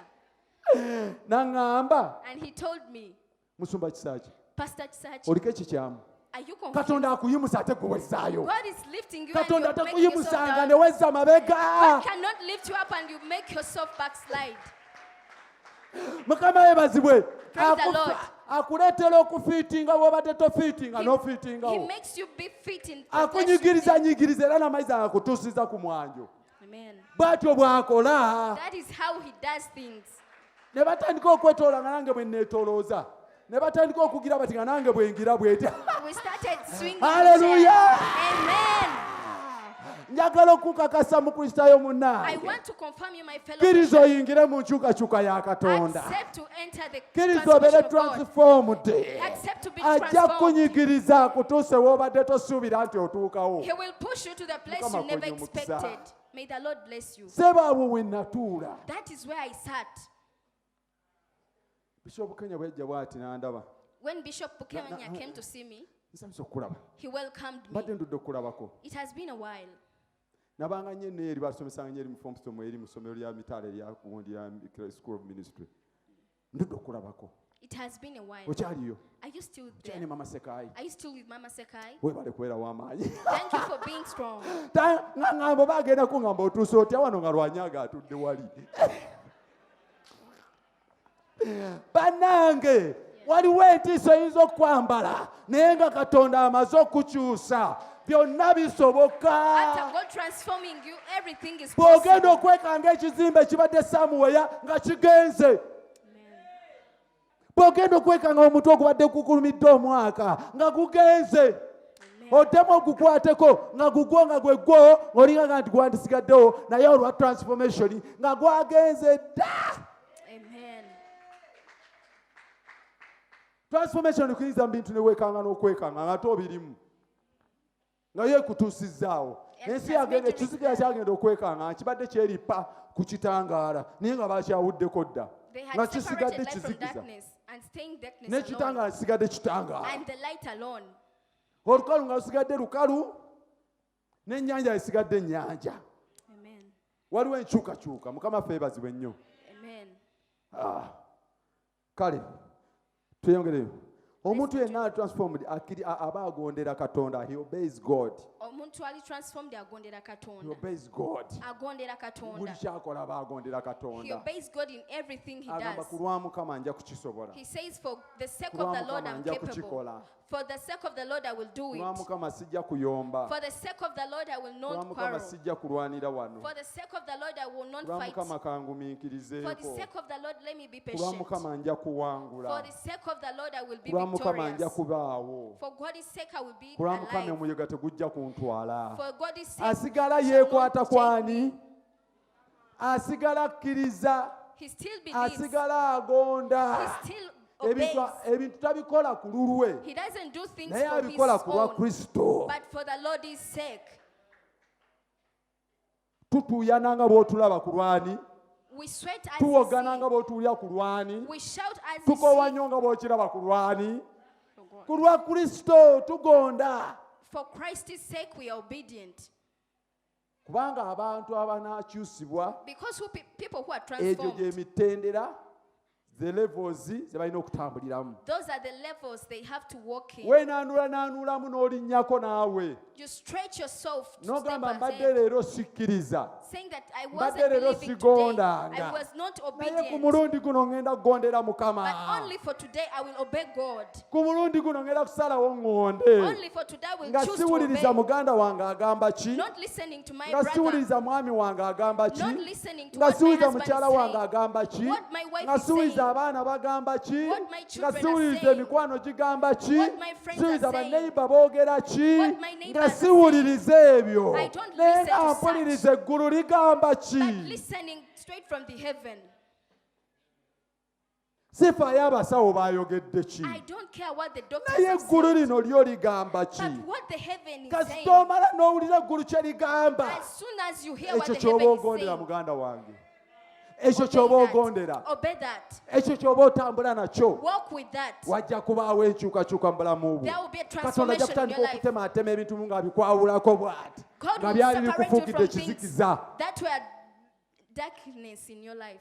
N'aŋŋamba And he told me, Musumba Kisaaki Pastor Chisachi, oliko ekikyamu. are you confused? Katonda akuyimusa ate gwe wezzaayo. God is lifting you Katonda and you're making yourself takuyimusanga ne down. wezza mabega. God cannot lift you up and you make yourself backslide. Mukama yeebazibwe. Praise the Lord. Akuleetera okufiitinga bw'obadde tofiitinga He n'ofiitingawo. makes you be fit in the flesh. Akunyigiriza era n'amaizi agakutuusiza ku mwanjo. Amen. Bw'atyo bw'akola. That is how he does things. Ne batandika okwetoola nga nange bwe neetoolooza. Ne batandika okugira bati nga nange bwe ngira bw'etya. We started swinging. Hallelujah. the chair. Amen. Njagala okukakasa mu Kristaayo I munnange. want to confirm you, my fellow Kkiriza Christians. oyingire mu nkyukakyuka ya Katonda. Accept to enter the Kkiriza transformation obeere of God. transformed. Accept to be Ajja transformed. kunyigiriza akutuuse w'obadde tosuubira nti otuukawo. He will push you to the place Mukama you never akwenye omukisa. expected. May the Lord bless you. Ssebaawo we natuula. That is where I sat. Bishop Kenya bw'ejja bw'ati n'andaba. When Bishop Pukemanya came to see me, Nsanyusa okukulaba. he welcomed me. Mbadde ndudde okukulabako. It has been a while. Nabanga nnyo enneyo eri basomesanga nnyo eri mu Fompston eri mu ssomero lya Mitale erya gundi ya School of Ministry. Ndudde okulabako. It has been a while. okyaliyo Are you still kyani there? mama Sekai Are you still with Mama Sekai? webale kubeera w'amaanyi Thank you for being strong. ŋŋamba bagenda kuŋŋamba otuuse otya wano nga lwanyaga atudde wali bannange waliwo entiiso eyinza okwambala naye nga katonda amaze okukyusa byonna bisoboka After God transforming you, everything is bw'ogenda possible. okwekanga ekizimbe ekibadde samuweya nga kigenze Amen. bw'ogenda okwekanga omutwe ogubadde gukulumidde omwaka nga gugenze oddemu ogukwateko nga gugwo nga gwe gwo olinga nti gwandisigaddewo naye olwa transformation nga gwagenze dda Amen. transformation kuyinza mu bintu neweekanga n'okwekanga nga tobirimu nga yeekutuusizaawo ensi yagenda ekizigira kyagenda okwekanga kibadde kyeripa ku kitangaala naye nga bakyawuddeko dda They nga had separated kisigadde light from kizikiza darkness and staying darkness n'ekitangaala alone. kisigadde kitangaala And the light alone. olukalu nga lusigadde lukalu n'ennyanja esigadde ennyanja Amen. waliwo enkyukakyuka mukama ffe yeebazibwe nnyo Amen. kale tweyongereyo omuntu yenna atransformed aba agondera katonda he obeys god Omuntu ali transformed agondera he Katonda. obeys god Agondera buli Katonda. kyakola aba agondera He katonda obeys God in everything he agamba does. ku lwa mukama nja kukisobola He says, for the sake ku of lwa the Lord mukama I'm nja capable. kukikola For the sake of the Lord I will do ku lwa it. mukama sijja kuyomba For the sake of the Lord I will ku lwa not mukama quarrel. sijja kulwanira wano For the sake of the Lord I will ku not lwa fight. mukama For the kangumiikirizeeko sake of the Lord let me be ku lwa patient. mukama nja For kuwangula the sake of the Lord I will be ku lwa mukama nja victorious. kubaawo For God's sake I will be ku lwa mukama alive. omuyega tegujja kuntwala For God's sake asigala shall yeekwata not ku take ani me. asigala akkiriza He still believes. asigala agonda He still obeys. ebintu tabikola ku lulwe He doesn't do things naye for his abikola ku lwa own, kristo but for the Lord's sake. tutuuyana nga bw'otulaba ku lwani We sweat as tuwogana we nga bw'otuwulira ku lwani see. We shout as we tukoowa see. nnyo nga bw'okiraba ku lwani For God. ku lwa kristo tugonda For Christ's sake we are obedient. kubanga abantu abanaakyusibwa Because people who are egyo transformed, gy'emitendera the levels ze balina okutambuliramu those are the levels they have to walk in. weenaanulamu n'olinnyako naawe You stretch yourself to step n'ogamba mbadde ahead, leero sikkiriza saying that I mbadde wasn't leero believing today. sigondanga I was not naye ku obedient. mulundi guno ŋŋenda kugondera But mukama only for today I will obey God. ku mulundi guno ŋŋenda kusalawo ŋŋonde Only for today I will nga choose to siwuliriza obey. muganda wange agamba ki Not listening to my nga brother. siwuliriza mwami wange agamba ki Not listening to nga what my siwuliriza husband mukyala is wange saying. agamba ki What my wife nga is siwuliriza saying. abaana bagamba ki What my nga children are siwuliriza saying. emikwano gigamba ki What my friends siwuliriza are saying. banneyiba boogera ki What my nga neighbors are siwuliriza ebyo I don't naye listen nga to mpuliriza eggulu ligamba ki But listening straight from the heaven. sifaayo abasawo baayogedde ki I don't care what the doctors naye have eggulu said. lino lyo ligamba ki But what the heaven is kasi saying, tomala n'owulira eggulu kye ligamba as soon as you hear what ekyo the ky'oba heaven is ogondera saying, muganda wange ekyo ky'oba obey ogondera that. Obey that. ekyo ky'oba otambula nakyo Walk with that. wajja kubaawo enkyukakyuka mu bulamu bwo There will be a katonda ajja transformation in kutandika your life. okutemaatema ebintu ng'abikwawulako bw'ati God nga will byali separate you bikufukidde from things ekizikiza that were darkness in your life.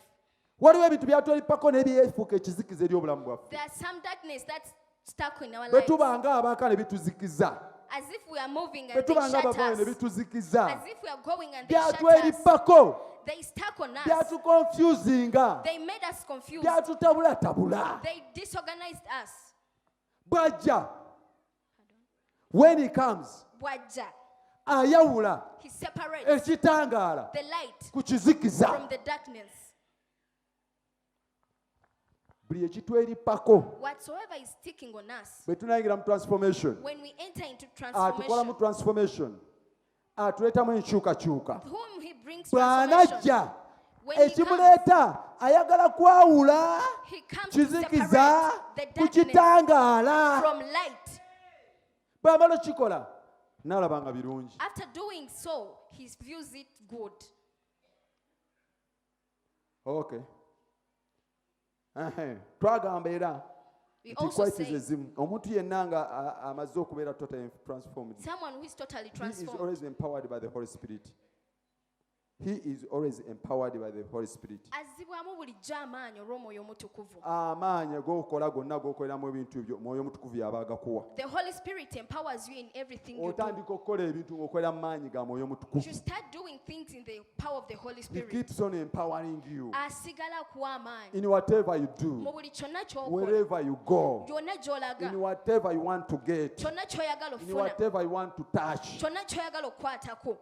waliwo ebintu byatwalipako n'ebyefuuka ekizikiza eri obulamu bwaffe There's some darkness that's stuck in our bwe lives. tuba ng'abaaka ne bituzikiza As if we are moving bwe and they tuba shut ng'abavayo ne us. bituzikiza As if we are going and they shut us. byatweripako They stuck on us. byatukonfusinga They made us confused. byatutabulatabula They disorganized us. bw'ajja when he comes Bwaja. ayawula He separates ekitangaala the light ku kizikiza from the darkness. buli ekitweripako Whatsoever is sticking on us, bwe tunayingira mu transformation when we enter into atukola mu transformation, transformation atuleetamu enkyukakyuka whom he brings transformation, bw'anajja when he comes, ekimuleeta ayagala kwawula he comes to kizikiza separate the ku darkness kitangaala from light. bw'amala okikola naalaba nga birungi After doing so, he views it good. okay twagamba era We nti also quite say ezimu omuntu yenna nga amaze okubeera totally transformed someone who is totally he is transformed, always empowered by the Holy Spirit He is always empowered by the Holy Spirit. Azzibwamu bulijjo amaanyi olw'omwoyo omutukuvu. Amaanyi g'okola gonna g'okoleramu ebintu ebyo mwoyo omutukuvu y'aba agakuwa. The Holy Spirit empowers you in everything you do. Otandika okukola ebintu ng'okolera mu maanyi ga mwoyo You omutukuvu. start doing things in the power of the Holy He Spirit. keeps on empowering you Asigala kuwa amaanyi in whatever you mu do, buli kyonna ky'okola, wherever you go, gyonna gy'olaga, in whatever you want to get, kyonna ky'oyagala in ofuna, whatever you want to touch. kyonna ky'oyagala okukwatako.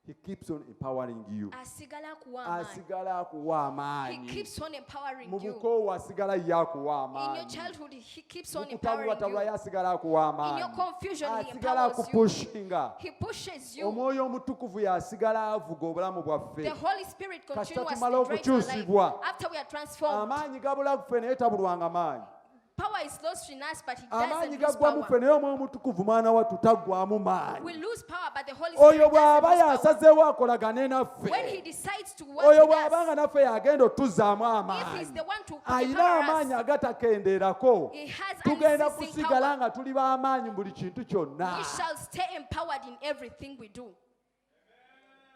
He keeps on empowering you. Asigala kuwa amaanyi. Asigala akuwa He amaanyi. keeps on empowering Mu you. bukoowu asigala ye akuwa In your amaanyi. childhood, He keeps on Mu empowering kutabulwatabulwa ye you. asigala akuwa In your amaanyi. confusion, He Asigala empowers you. akupushinga. He pushes you. Omwoyo omutukuvu y'asigala avuga obulamu The bwaffe. Holy Spirit Kasita continuously tumala drives our life. okukyusibwa. After we are transformed, Amaanyi gabula ffe naye tabulwanga maanyi. power is lost in us, but He Amaanyi doesn't lose gaggwa mu ffe power. naye omwoyo omutukuvu mwana wattu taggwamu maanyi. We lose power, but the Holy Oyo Spirit bw'aba doesn't lose power. yasazeewo akolagane naffe. When He decides to work Oyo with bw'aba us, nga naffe yagenda otuzzaamu if He's amaanyi. the one to Ayina empower amaanyi us, agatakendeerako. He has Tugenda unceasing kusigala power. nga tuli b'amaanyi mu buli kintu kyonna. We shall stay empowered in everything we do.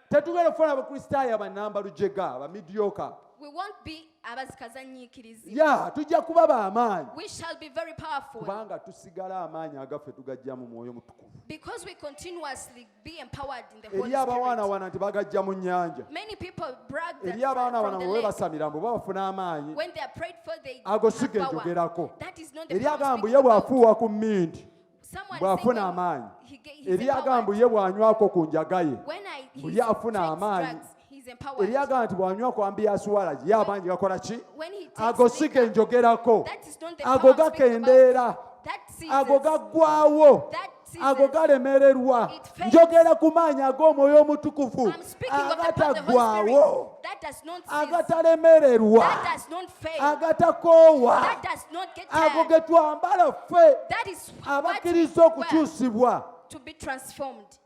Tetugenda kufuna abakristaayo abanamba lujega abamidyoka. We won't be abazikazanyiikirizi. Ya tujja kuba b'amaanyi. We shall be very powerful Kubanga tusigala amaanyi agaffe tugajja mu mwoyo mutukuvu. because we continuously be empowered in the Holy Eri abawaana Spirit. wana nti bagajja mu nnyanja. Many people brag that Eri abaana from wana the bwe lake, basamira mbu bafuna amaanyi. when they are prayed for, they Ago have si ge power. njogerako. That is not the Eri power agamba I'm mbu ye speaking about. bw'afuuwa ku mmindi. Someone bw'afuna saying amaanyi. he's Eri agamba mbu empowered. ye bw'anywako ku njaga ye. When Buli he afuna takes amaanyi. drugs, he's empowered. Eri agamba nti bw'anywa ku ambiyasuwala ye amaanyi gakola ki? When he takes Ago si ge liquor, njogerako. that is not the Ago power I'm speaking about. gakendeera. That ceases. Ago gaggwaawo. That ceases. Ago galemererwa. It fades. Njogera ku maanyi ag'omwoyo omutukuvu. I'm speaking of the power of the Holy Agataggwaawo. Spirit. That does not cease. Agatalemererwa. That does not fail. Agatakoowa. That does not get Ago tired. ge twambala ffe That is what we abakkiriza wear okukyusibwa. to be transformed.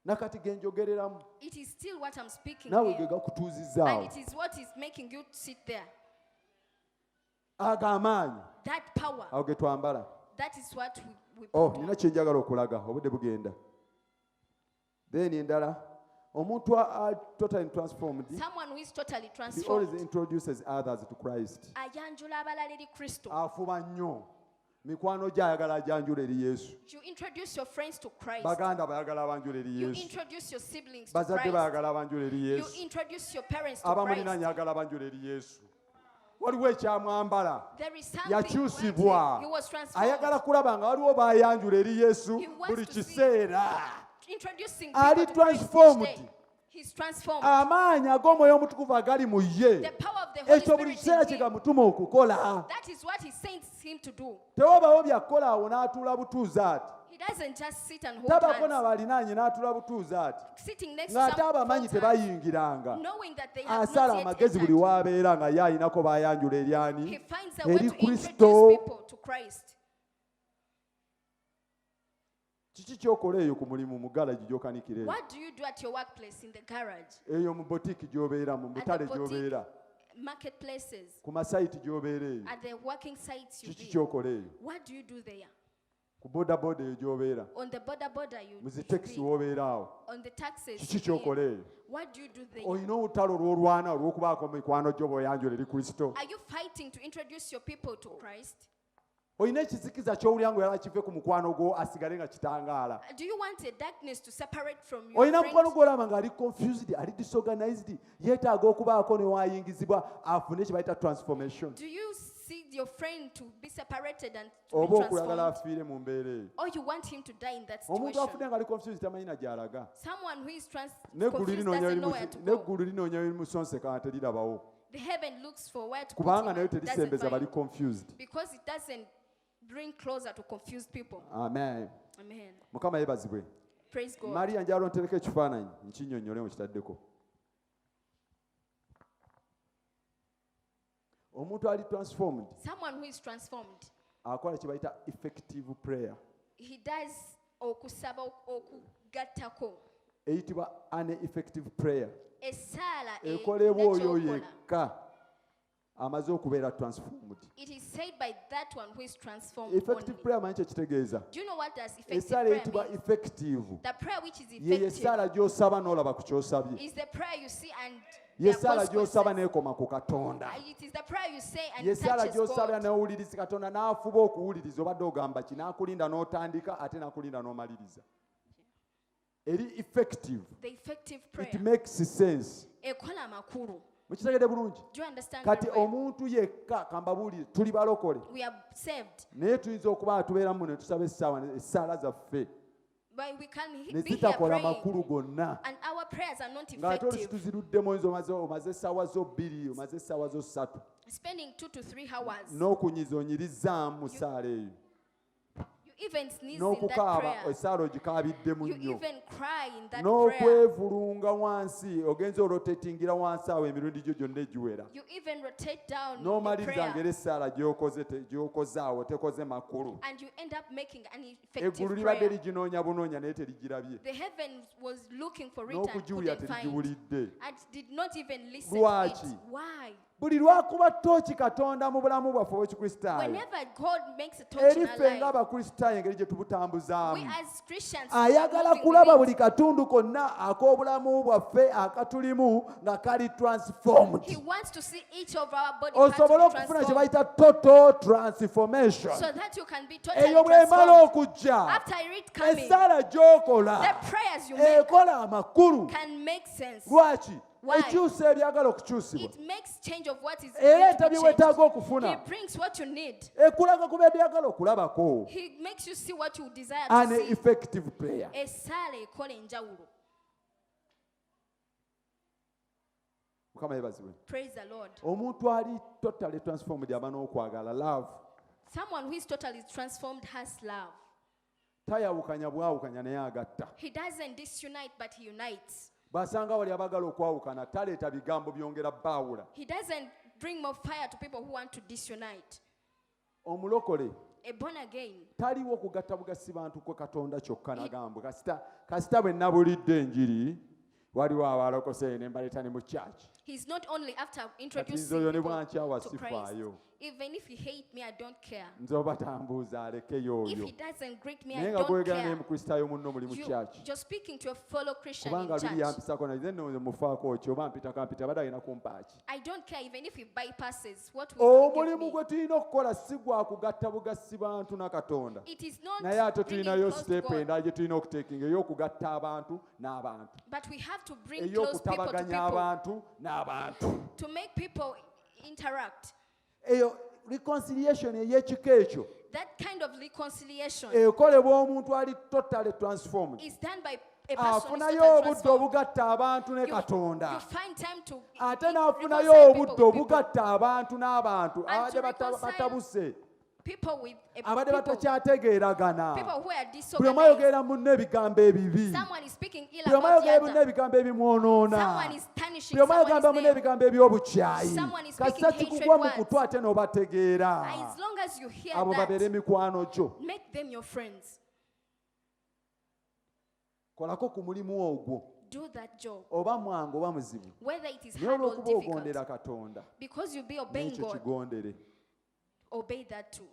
Nakati ge njogereramu. It is still what I'm speaking Naawe ge here. gakutuuzizza And awo. it is what is making you sit there. Ago amaanyi That power. ago ge twambala. That is what we Oh, put on. nina kye njagala okulaga obudde bugenda. Then endala omuntu totally transformed. Someone who is totally He always transformed. introduces others to Christ. Ayanjula abalala eri Kristo. Afuba nnyo. Mikwano gye ayagala ajanjula eri Yesu. You introduce your friends to Christ. Baganda bayagala abanjula eri You Yesu. introduce your siblings to Bazadde Christ. bayagala abanjula eri You Yesu. introduce your parents to Abamulinaanye Christ. ayagala abanjula eri Yesu. Waliwo ekyamwambala. There is something Yakyusibwa. he was transformed. Ayagala kulaba nga waliwo baayanjula eri Yesu He wants buli to see- kiseera. Introducing Ali people to Christ each transformed. day. He's transformed. Amaanyi ag'omwoyo omutukuvu agali mu ye. The power of the Holy Ekyo buli kiseera Spirit kye in him. gamutuma okukola. That is what he sends him to do. Tewabaawo byakukola awo n'atuula butuuza ati. He doesn't just sit and hold Tabako hands. n'abalinaanye n'atuula butuuza ati. Sitting next to Ng'ate some abamanyi folks and tebayingiranga. knowing that they have Asala not yet amagezi buli entered. w'abeera nga ye alinako baayanjula eri He ani? finds a way Eri to introduce Kristo. people to Christ. Kiki ky'okola eyo ku mulimu mu galaji gy'okanikira eyo? What do you do at your workplace, in the garage, Eyo mu botiiki gy'obeera, mu at butale the boutique, gy'obeera, marketplaces, ku masayiti gy'obeera eyo? at the working sites you Kiki be? ky'okola eyo? What do you do there? Ku bodaboda eyo gy'obeera, On the border you mu zitekisi be. w'obeera awo, On the taxes kiki you be. ky'okola eyo? What do you do there? Olina olutalo olw'olwana olw'okubaako mikwano gyo bw'oyanjula eri Kristo. Are you fighting to introduce your people to Christ? Olina ekizikiza ky'owulira ngu yala kive ku mukwano gwo asigale nga kitangaala. Do you want a darkness to separate from your Olina mukwano friends? gw'olaba ng'ali confused, ali disorganized, yeetaaga okubaako ne waayingizibwa afune kye bayita transformation. Do you see your friend to be separated and to be Oba okulagala transformed? afiire mu mbeera eyo. Or you want him to die in that Omuntu situation? afudde ng'ali confused tamanyi na gy'alaga. Someone who is N'eggulu confused linoonya doesn't know where to go. n'eggulu linoonya ebimusonseka nga terirabawo. The heaven looks for where to put Kubanga him nayo and doesn't terisembeza bali find. confused. Because it doesn't bring closer to confused people. Amen. Amen. Mukama yeebazibwe. Praise God. Mariya njala ontereko ekifaananyi nkinnyonnyole mukitaddeko. Omuntu ali transformed Someone who is transformed, akola kye bayita effective prayer. he does okusaba okugattako. Eyitibwa an effective prayer. Esaala Ekolebwa oyo ekyokola. yekka amaze okubeera transformed. It is said by that one who is transformed Effective only. prayer manyi kye kitegeeza. Do you know what does effective Essaala prayer eyitibwa mean? effective. The prayer which is Ye effective essaala gy'osaba n'olaba ku ky'osabye. is the prayer you see and Ye there are essaala gy'osaba consequences. n'ekoma ku Katonda. It is the prayer you say and Ye it essaala touches gy'osabira God. n'owuliriza Katonda n'afuba okuwuliriza obadde ogamba ki n'akulinda n'otandika ate n'akulinda n'omaliriza. Eri effective. The effective prayer. It makes sense. Ekola makuru. Mukitegedde bulungi. Do you understand Kati very well? omuntu yekka kambabuulire tuli balokole. We are saved. Naye tuyinza okuba tubeeramu ne tusaba essaala zaffe But we can ne be here zitakola praying makulu gonna. and our prayers are not Ng'ate olusi effective. tuziruddemu oyinza omaze essaawa zo 2 omaze essaawa zo 3 Spending 2 to 3 hours. n'okunyiza onyirizzaamu mu ssaala eyo You even sneeze in that n'okukaaba prayer. essaala ogikaabiddemu You nnyo even cry in that prayer. n'okwevulunga wansi ogenza orotetingira wansi awo emirundi gyo gyonna egiwera You even rotate down in the n'omaliriza prayer. ngeri essaala gy'okoze awo tekoze makulu. And you end up making an Eggulu effective libadde prayer. liginoonya bunoonya naye terigirabye The heavens was looking for it and n'okugiwulira couldn't find. terigiwulidde. And did not even listen to Lwaki? it. Why? Buli lwakuba tooki Katonda mu bulamu bwaffe obw'ekikristaayo Whenever God makes a touch in our eriffe life, ng'abakristaayo engeri gye we tubutambuzaamu as Christians ayagala moving kulaba with buli katundu konna ak'obulamu bwaffe akatulimu nga kali transformed. it. He wants to see each of our body parts Osobole be okufuna kye transformed bayita total transformation. so that you can be totally Eyo bw'emala transformed. okujja After it coming, essaala gy'okola the prayers you make ekola amakulu. can make sense. Lwaki? Why? Ekyusa ebyagala okukyusibwa. It makes change of what is Era meant to enta be bye changed. weetaaga He okufuna. brings what you need. Ekulaga ku by'ebyagala okulabako. He makes you see what you desire to An see. effective prayer. Esaala ekola enjawulo. Mukama yeebazibwe. Praise the Lord. Omuntu ali totally transformed aba n'okwagala love. Someone who is totally transformed has love. Tayawukanya bwawukanya naye agatta. He doesn't disunite, but he unites. Bw'asanga wali abagala okwawukana taleeta bigambo byongera baawula. He doesn't bring more fire to people who want to disunite. Omulokole A born again, taliwo kugatta bugasi bantu kwe Katonda kyokka nagambwe. Kasita bwe nabulidde enjiri waliwo abalokose ne mbaleeta ne mu church. he's not only after Kati introducing nze oyo ne people bwankyawa to Christ. sifaayo. Even if he hate me, I don't care. Nze oba tambuuza alekeyo If oyo. he doesn't greet me, Naye I nga don't gwegera ne care. mukristaayo munno muli mu church. You're speaking to a fellow Christian in Kubanga biri church. yampisako naye nno mufaako ki oba mpita kampita abadde alina kumpaaki. I don't care even if he bypasses what will he give Omulimu me. gwe tulina okukola si gwa kugatta bugasi bantu na Katonda. It is not Naye ate bringing tulinayo close to step God, endala gye tulina okutekinga ey'okugatta abantu n'abantu. but we have to bring close people to Ey'okutabaganya people, abantu n'abantu. to make people interact. Eyo reconciliation ey'ekika ekyo That kind of reconciliation ekolebwa omuntu ali totally transformed. is done by a person who is Afunayo totally obudde transformed. obugatta abantu ne You Katonda. find time to Ate reconcile n'afunayo people obudde with people, obugatta abantu n'abantu And to abadde reconcile batabuse, people with abadde people batakyategeeragana. who are Buli omu disorganized. ayogerera munne ebigambo ebibi. Someone is speaking ill Buli omu about the ayogera munne other. ebigambo ebimwonoona. Someone is tarnishing Buli omu someone's ayogamba munne name. ebigambo eby'obukyayi. Someone is Kasita speaking kikugwa mu hatred kutu ate n'obategeera. As long as you hear Abo babeere that, mikwano gyo. make them your friends. Kolako ku mulimu ogwo. Do that job, Oba mwangu oba muzibu. whether it is Naye hard or olw'okuba ogondera difficult. Katonda. Because you'll be obeying N'ekyo God, kigondere. obey that too.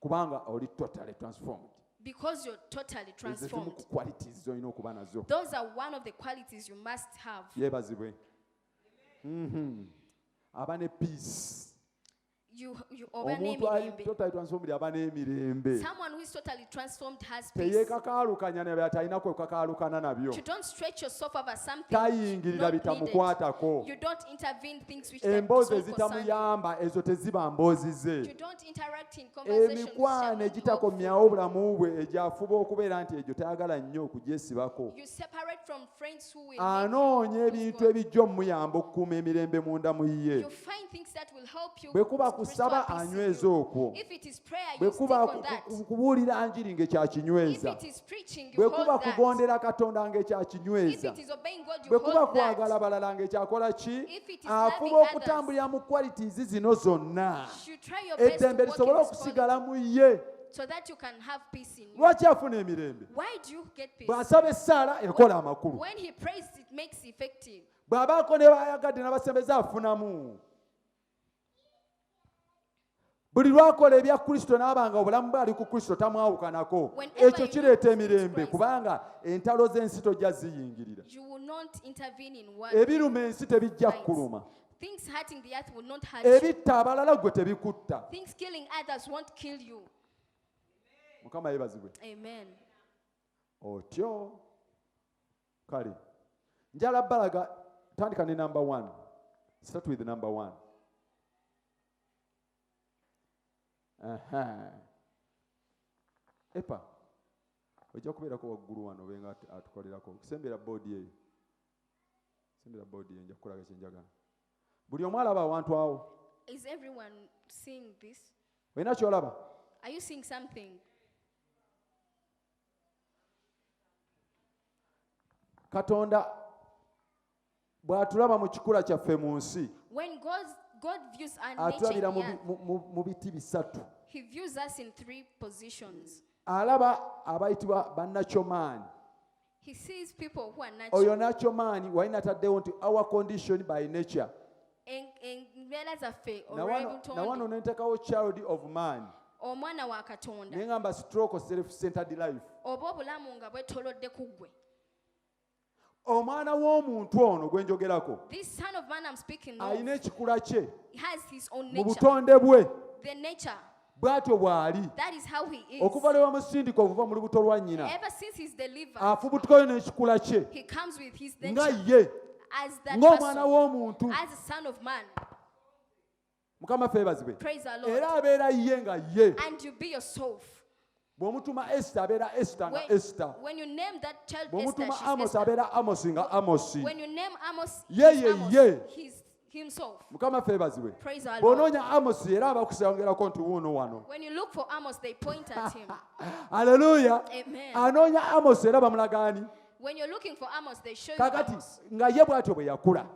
Kubanga oli totally transformed. Because you're totally Ezo zimu transformed. ku qualities z'olina okuba nazo. Those are one of the qualities you must have. Yeebazibwe. Aba ne peace. You obey Omuntu ali Emirembe. totally transformed aba n'emirembe. Someone who is totally transformed has peace. Teyeekakaalukanya ne bye talina kwekakaalukana nabyo. You don't stretch yourself over something Tayingirira not needed. bitamukwatako. You don't intervene things which that Emboozi don't concern you. ezitamuyamba ezo teziba mboozi You ze. don't interact in conversations which Emikwano are not helpful. egitakomyawo obulamu bwe egyafuba okubeera nti egyo tayagala nnyo okugyesibako. You separate from friends who will Anoonya make you ebintu lose God. ebijja omuyamba okukuuma emirembe munda mu ye. You find things that will help you Bwe kuba to kusaba restore peace in anyweza you. okwo. If it is prayer, Bwe you stick kuba on that. kubuulira njiri ng'ekyakinyweza. If it is preaching, Bwe you kuba hold that. kugondera Katonda If ng'ekyakinyweza. it is obeying God, you Bwe kuba hold kwagala that. balala ng'ekyakola ki? If it is Afuba loving okutambulira mu qualities zino zonna. You try your best Eddembe to walk in lisobole this okusigala quality mu ye. so that you can have peace in you. Lwaki afuna emirembe? Why do you get peace? Bw'asaba essaala ekola amakulu. When he prays, it makes effective. Bw'abaako ne bayagadde n'abasembeze afunamu. buli lwakola ebya kristo n'abanga obulamu bwe ali ku kristo tamwawukanako Whenever ekyo you kireeta do emirembe Christ. kubanga entalo z'ensi tojja ziyingirira You will not intervene in what ebiruma ensi tebijja Right. kukuluma things hurting the earth will not hurt you. ebitta abalala gwe tebikutta Things killing others won't kill you. mukama yeebazibwe Amen. otyo kale njala balaga tandika ne number 1 start with number 1 epa ojja kubeerako waggulu wano obenga atukolerako sembera boodi eyo sembera boodi eyo nja kukolaga kyenjagala buli omu alaba awantu awo Is everyone seeing this? olina kyolaba Are you seeing something? katonda bw'atulaba mu kikula kyaffe mu nsi When God views our nature, atulabira in the earth, mu biti bisatu He views us in 3 positions. alaba abayitibwa bannakyomaani He sees people who are oyo natural. nakyomaani wali nataddewo nti our condition by nature Mbeera zaffe na wano olw'obutonde nentekawo child of man omwana wa Katonda neŋŋamba stroke self-centered life oba obulamu nga bwetolodde ku ggwe. omwana w'omuntu ono gwe njogerako This son of man I'm speaking of alina ekikula kye has his own mu nature. butonde bwe The nature, bw'atyo bw'ali that is how he is. okuva lwe bamusindika okuva mu lubuto lwa nnyina Ever since he's delivered, afubutukayo n'ekikula kye he comes with his nga nature ye as that ng'omwana person, w'omuntu as a son of man. mukama ffe ebazibwe Praise the Lord. era abeera ye nga ye And you be yourself. bw'omutuma esita abeera esita nga esita When you name that child Esther, bw'omutuma she's amosi Esther. abeera amosi nga amosi When you name Amos, Ye, he's ye, Amos. ye. He's himself. mukama ffe ebazibwe Praise the Lord. bw'onoonya amosi era abakusongerako nti wuuno wano When you look for Amos, they point at him. aleluya Amen. anoonya amosi era bamulagaani When you're looking for Amos, they show you kakati Amos. nga ye bw'atyo bwe yakula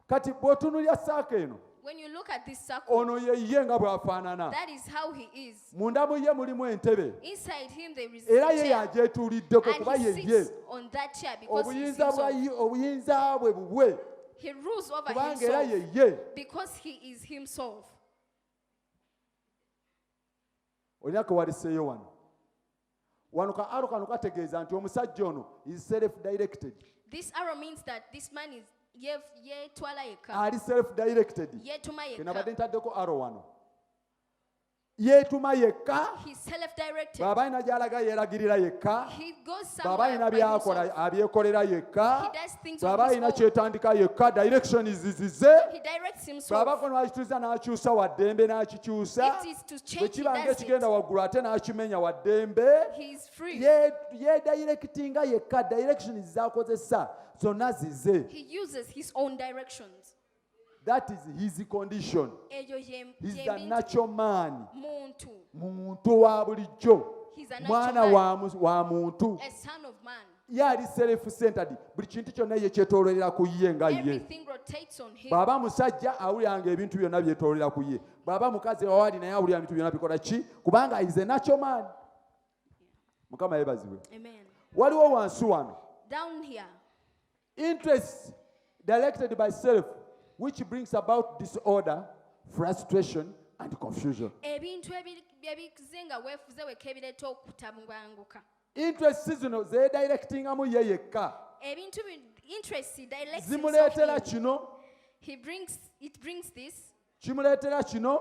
kati bw'otunulya saako eno When you look at this circle, ono ye ye nga bw'afaanana that is how he is. munda mu ye mulimu entebe Inside him, there is era a ye chair. yagyetuuliddeko kuba And he ye ye sits on that chair because he's obuyinza bwe bubwe he rules over kubanga era himself. ye ye Because he is himself. olina kewaliseeyo wano ka aro kano kategeeza nti omusajja ono is self directed This arrow means that this man is ye twala yeka. ali self directed Ye tuma kenabadde yeka. ntaddeko aro wano yeetuma yekka He's self-directed. bw'aba alina gy'alaga yeeragirira yekka He goes bw'aba somewhere alina by byakola himself. abyekolera yekka He does things on bw'aba his alina own. kyetandika yekka direction zizize He directs bw'aba himself. kono akituuza n'akyusa waddembe n'akikyusa If it is to bwe change, he kiba does ng'ekigenda it. waggulu ate n'akimenya waddembe He's free. yeedirectinga yekka direction z'akozesa zonna zize He uses his own directions. that is his condition Eyo he's ye the bintu natural man muntu. muntu wa bulijjo He's a mwana natural man. wa muntu A son of man. ye ali self-centered buli kintu kyonna ye kyetoololera ku ye nga ye Everything rotates on him. bw'aba musajja awuliranga ebintu byonna byetoolera ku ye bw'aba mukazi wawaali naye awulira ebintu byonna bikola ki kubanga is a natural man mukama yeebazibwe Amen. waliwo wansi wano Down here, interest directed by self which brings about disorder frustration and confusion ebintu ebizenga weefuze weka ebireeta okutabanguka. interest zino zeedirectingamu ye yekka Ebintu interest directs zimuleetera himself. kino It brings this kimuleetera kino ne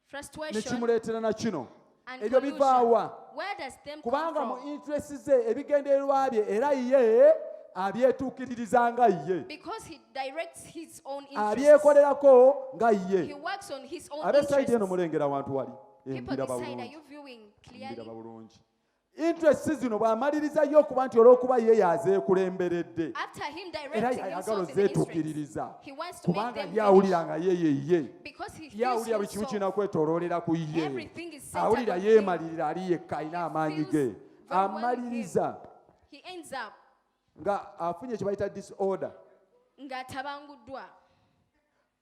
frustration kimuleetera na kino and ebyo confusion. bivaawa Where does them come kubanga mu from? interest ze ebigendererwa bye era ye abyetuukiririza nga ye Because he directs his own interests. abyekolerako nga He ye works on his own ab'esayidi eno interests. mulengera wantu wali People mbiraba decide, are bulungi you viewing mbiraba clearly? bulungi interest zino bw'amalirizayo okuba nti olw'okuba ye yazeekulemberedde After him era directing yayagala himself in the interests, ozeetuukiririza he wants to make kubanga them ye awulira nga ye ye ye because he ye feels awulira buli kimu himself. kirina kwetooloolera ku ye Everything is centered awulira on him. yeemalirira ali yekka alina amaanyi feels ge very well in amaliriza He ends up nga afunye kye bayita disorder ng'atabanguddwa.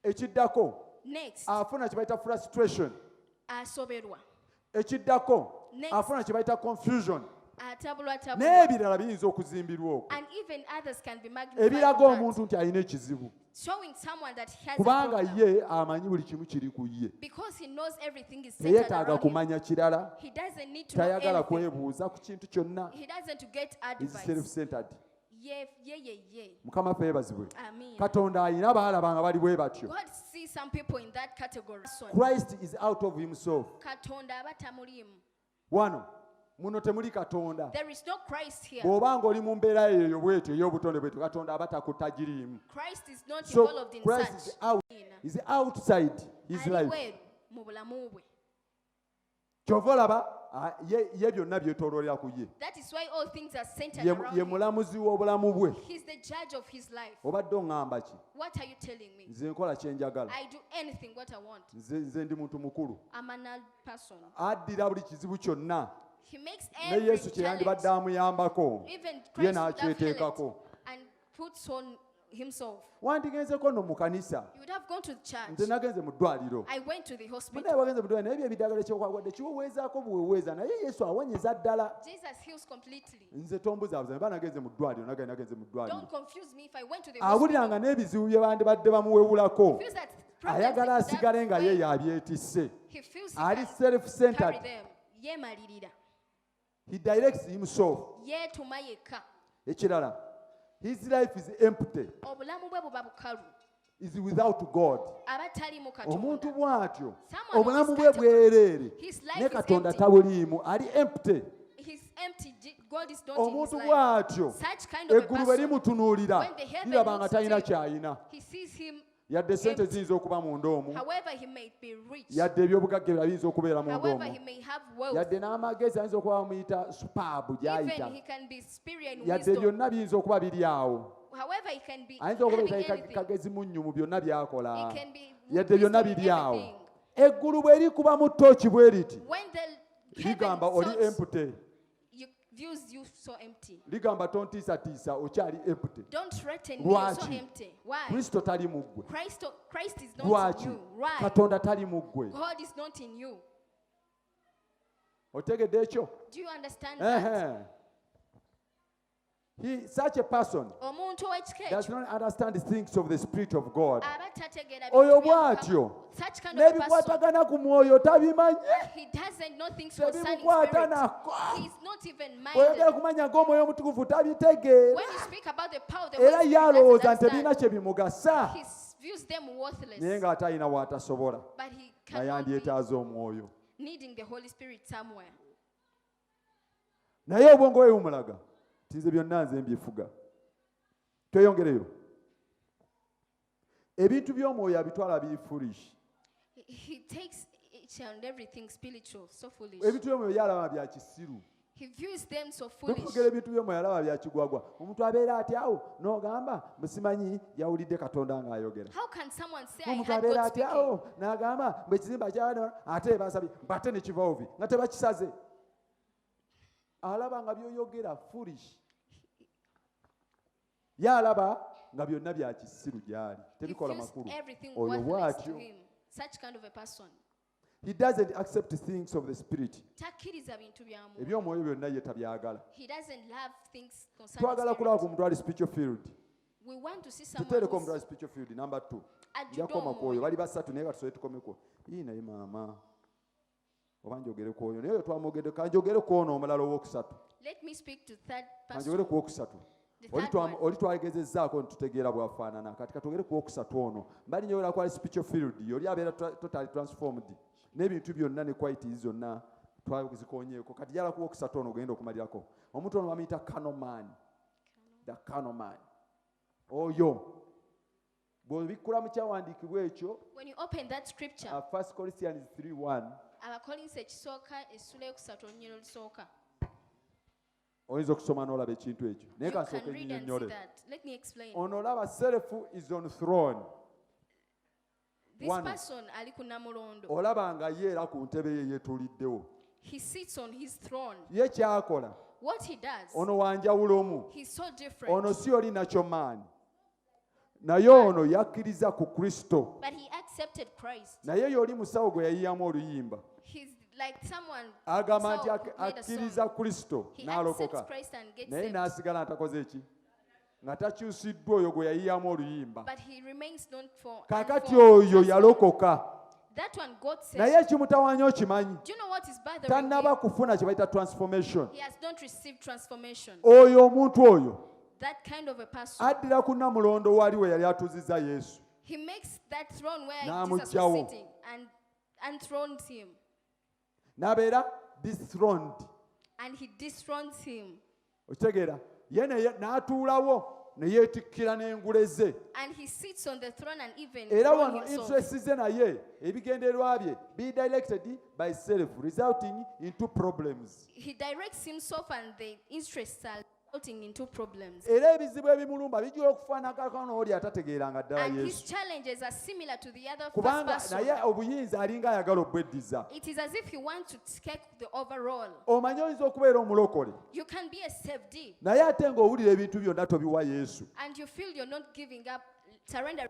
ekiddako Next, afuna kye bayita frustration asoberwa. ekiddako Next. afuna kye bayita confusion n'ebirala biyinza okuzimbirwa okwo And even others can be magnified. ebiraga from that. omuntu nti alina ekizibu Showing someone that he has a kubanga problem. ye amanyi buli kimu kiri ku ye Because he knows everything is centered teyeetaaga around him. kumanya kirala He doesn't need to know tayagala anything. kwebuuza ku kintu kyonna He doesn't to get is advice. self-centered Yeah. mukama ffe yeebazibwe Amen. katonda alina baalaba nga bali bwe batyo God sees some people in that category. Christ is out of himself Katonda aba tamulimu. wano muno temuli katonda There is no Christ here. bw'oba ng'oli mu mbeera eyo bwetyo ey'obutonde bwetyo katonda aba takutagiriimu Christ is not so involved in Christ is such. out is outside his Ali life weeru mu bulamu bwe. kyova olaba ye byonna byetooloolera ku ye That is why all things are centered ye around him. mulamuzi w'obulamu bwe He's the judge of his life. obadde oŋŋamba ki What are you telling me? nze nkola kye njagala I do anything what I want. nze ndi muntu mukulu I'm an old person. addira buli kizibu kyonna He makes ne every yesu kye yandibadde challenge. amuyambako Even ye Christ would have held n'akyeteekako it and puts on himself. wandigenzeko no mu kanisa You would have gone to the church. nze nagenze mu ddwaliro I went to the hospital. munaye wagenze mu ddwaliro naye eby'ebiddagala ekyokwagadde kiweweezaako buweweeza naye yesu awonyeza ddala Jesus heals completely. nze tombuzaabuza ba nagenze mu ddwaliro nagenze mu ddwaliro Don't confuse me if I went to the awuliranga hospital. n'ebizibu bye bandibadde bamuwewulako Feels that problems ayagala that could asigale have nga ye way. yabyetisse He feels he ali can self-centered carry them. Yemalirira. he directs himself Yeetuma yekka. ekirala his life is empty Obulamu bwe buba bukalu. is without God Aba talimu omuntu Katonda. bw'atyo Someone obulamu of bwe this category, bwereere his life ne is katonda empty. tabuliimu ali empty He's empty. God is not in his omuntu life. bw'atyo Such kind of a eggulu bwe person, limutunuulira when the heaven liraba nga looks talina at him, ky'alina he sees him, yadde sente empty. ziyinza okuba munda omwo however he may be rich, yadde ebyobugagga ebyo biyinza okubeera munda however omwo he may have wealth, yadde n'amagezi ayinza okuba bamuyita supaabu gy'ayita even he can be superior in yadde wisdom, byonna biyinza okuba biri awo however he can be ayinza okuba having yita anything, kagezi munnyu byonna byakola he can be yadde byonna wisdom in biri awo everything. eggulu bwe likuba mu ttooki bwe liti When the ligamba heaven oli sorts, empty views you so empty. ligamba tontiisatiisa okyali empty Don't threaten me, you're so Lwaki? empty. Why? kristo tali mu ggwe Christ is not lwaki in you. Why? katonda tali mu ggwe God is not in you. otegedde ekyo Do you understand that? Ehe. Such a person Omuntu does ow'ekikeekyo not understand the things of the Spirit of God. aba tategeera Oyo bintu bya bw'atyo Mukama. Such kind of a person, n'ebikwatagana ku mwoyo tabimanye he doesn't know things concerning tebimukwata spirit. nako He's not even bw'oyogera minded. ku mannya g'omwoyo omutukuvu tabitegeera When you speak about the power of the era Holy ye Spirit, alowooza doesn't nti ebirina understand. kye bimugasa He views them worthless, naye ng'ate alina w'atasobola but he nga cannot be yandyetaaza omwoyo needing the Holy Spirit somewhere. naye obwongo bwe bumulaga ti nze byonna nze mbyefuga tweyongereyo ebintu by'omwoyo abitwala biri foolish He takes each and everything spiritual, so foolish. ebintu by'omwoyo yalaba bya kisiru He views them so foolish. tukugera ebintu by'omwoyo alaba bya kigwagwa omuntu abeera ati awo n'ogamba musimanyi yawulidde katonda ng'ayogera How can someone say I omuntu had abeera God ati speaking? awo n'agamba mbu ekizimba kyabana ate basabye mbate ne kiva ovi nga tebakisaze alaba nga byoyogera foolish yalaba nga byonna bya kisiru gy'ali He tebikola views makulu everything oyo worthless to bw'atyo him. Such kind of a person. he doesn't accept things of the spirit Takkiriza bintu bya Mwoyo. eby'omwoyo byonna ye tabyagala He doesn't love things concerning twagala kulaba ku spirit. muntu ali spiritual field We want to see someone tuteereko omuntu ali who's spiritual field number 2 ajjudde njakoma ku oyo omwoyo. bali basatu naye katusole tukomeko ii naye maama oba njogere ku oyo naye oyo twamwogedde kanjogere ku ono omulala ow'okusatu Let me speak to third kanjogere person. ku wokusatu The third one. oli twagezezzaako nitutegeera bwafaanana kati katwogere ku wokusatu ono mbali njogera ku ali spiritual field oli abeera totally transformed n'ebintu byonna ne quality zonna twazikonyeeko kati jala ku wokusatu ono ogenda okumalirako omuntu ono bamuyita canoman the canoman oyo bw'obikkula mu kyawandiikibwa ekyo When you open that scripture, 1 Corinthians 3:1 abakolinsi ekisooka essula eyokusatu olunyiro olusooka. oyinza okusoma n'olaba ekintu ekyo naye You kansooka can read and see ennyonnyole that. Let me explain. ono olaba self is on throne This one. person ali ku namulondo. olaba nga ye era ku ntebe ye yeetuliddewo He sits on his throne. ye kyakola What he does, ono wanjawulomu he's so different. ono si oli nakyo maani naye ono yakkiriza ku kristo But he accepted Christ. naye y'oli musawo gwe yayiyamu oluyimba He's like someone agamba nti made a akkiriza song. Kristo He n'alokoka accepts Christ and gets naye saved, n'asigala ntakoze ki nga takyusiddwa oyo gwe yayiyamu oluyimba but he remains known for. and kaakati for oyo transformed. yalokoka That one God saved. naye ekimutawaanya okimanyi Do you know what is bothering tannaba him? kufuna kye bayita transformation. He has not received transformation. Oyo omuntu oyo That kind of a person. addira ku nnamulondo wali we yali atuuzizza Yesu He makes that throne where N'amuggyawo. Jesus was sitting and enthroned him. n'abeera dethroned. And he dethrones him. Okitegeera ye n'atuulawo ne yeetikkira n'engule ze And he sits on the throne and even era throne wano himself. interest ze naye ebigendererwa bye be directed by self resulting into problems. He directs himself and the interests are resulting into problems. Era ebizibu ebimulumba bijja okufaanagako n'oli atategeeranga ddala And his Yesu challenges are similar to the other first kubanga person. naye obuyinza alinga ayagala obweddiza. It is as if he wants to take the overall. Omanyi oyinza okubeera omulokole You can be a saved naye ate ng'owulira ebintu byonna tobiwa Yesu. and you feel you're not giving up, surrendering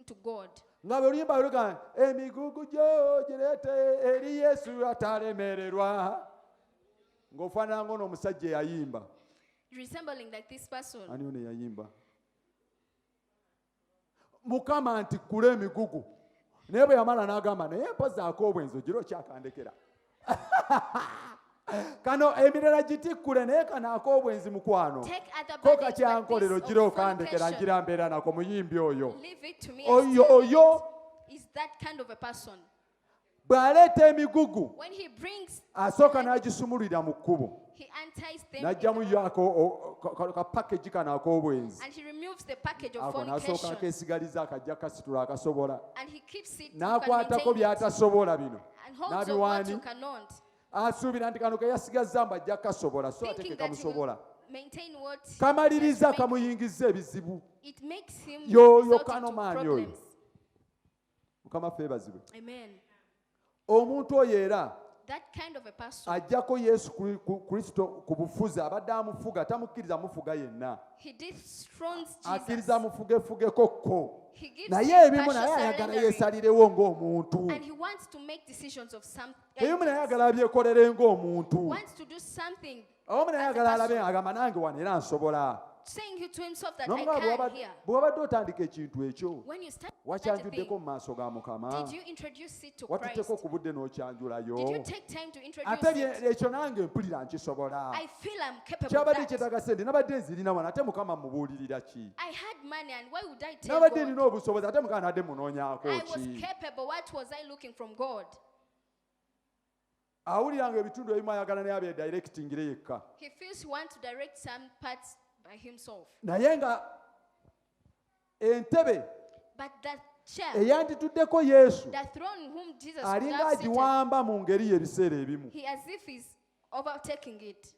to God. Nga bwe oluyimba luga emigugu gyo gireete eri Yesu atalemererwa ng'ofaanana ng'omusajja eyayimba. Resembling like this person. Ani ono eyayimba? Mukama nti kkula emigugu naye bwe yamala n'agamba naye mpozaako obwenzi ogira okyakandekera. Kano emirala gitikkule naye kanaako obwenzi mukwano Take other ko burdens like kakyankolero this gira of okandekera fornication. ngira mbeera nako muyimbi oyo. Leave it to me. Oyo and oyo is that kind of a person. bw'aleeta emigugu When he brings, asooka n'agisumulira mu kkubo he unties them in n'aggyamu the- yo ako kapakegi kano ak'obwenzi and he removes the package of ako n'asooka fornication akeesigaliza akajja kasitula akasobola and he keeps it. You can n'akwatako maintain it by'atasobola bino and holds of what you n'abiwaani cannot, asuubira nti kano keyasigazza mbu ajja kasobola so ate thinking ke that he kamusobola will maintain what kamaliriza has remained. kamuyingiza ebizibu. It makes him Yo result kano into maani oyo. problems. Mukama ffe ebazibwe. Amen. Omuntu oyo era That kind of a person, ajjako Yesu Kristo ku bufuzi abadde amufuga tamukkiriza mufuga yenna he dethrones Jesus. akkiriza mufugefugeko kko He gives naye him ebimu naye partial ayagala surrendering. yeesalirewo ng'omuntu And he wants to make decisions of some ebimu naye items. ayagala abyekolere ng'omuntu Wants to do something, omu naye as a ayagala alabe person. agamba nange wano era nsobola saying to himself that Nomuga I can here. bwe wabadde otandika ekintu ekyo When you started that wakyanjuddeko thing, mu maaso ga Mukama did you introduce it to watutteko Christ? ku budde n'okyanjulayo Did you take time to introduce ate it? ekyo nange mpulira nkisobola I feel I'm capable kyabadde of that. kyetaaga sente nabadde nzirina wano ate Mukama mubuulirira ki I had money and why would I tell nabadde God? nina obusobozi ate Mukama nadde munoonyaako I was ki capable. What was I looking from God? awuliranga ebitundu ebimu ayagala naye abyedirectingire yekka He feels he wants to direct some parts by himself. naye nga entebe But that chair, eyandituddeko Yesu that throne whom Jesus alinga loves seated, agiwamba mu ngeri ebiseera ebimu. he as if he's overtaking it.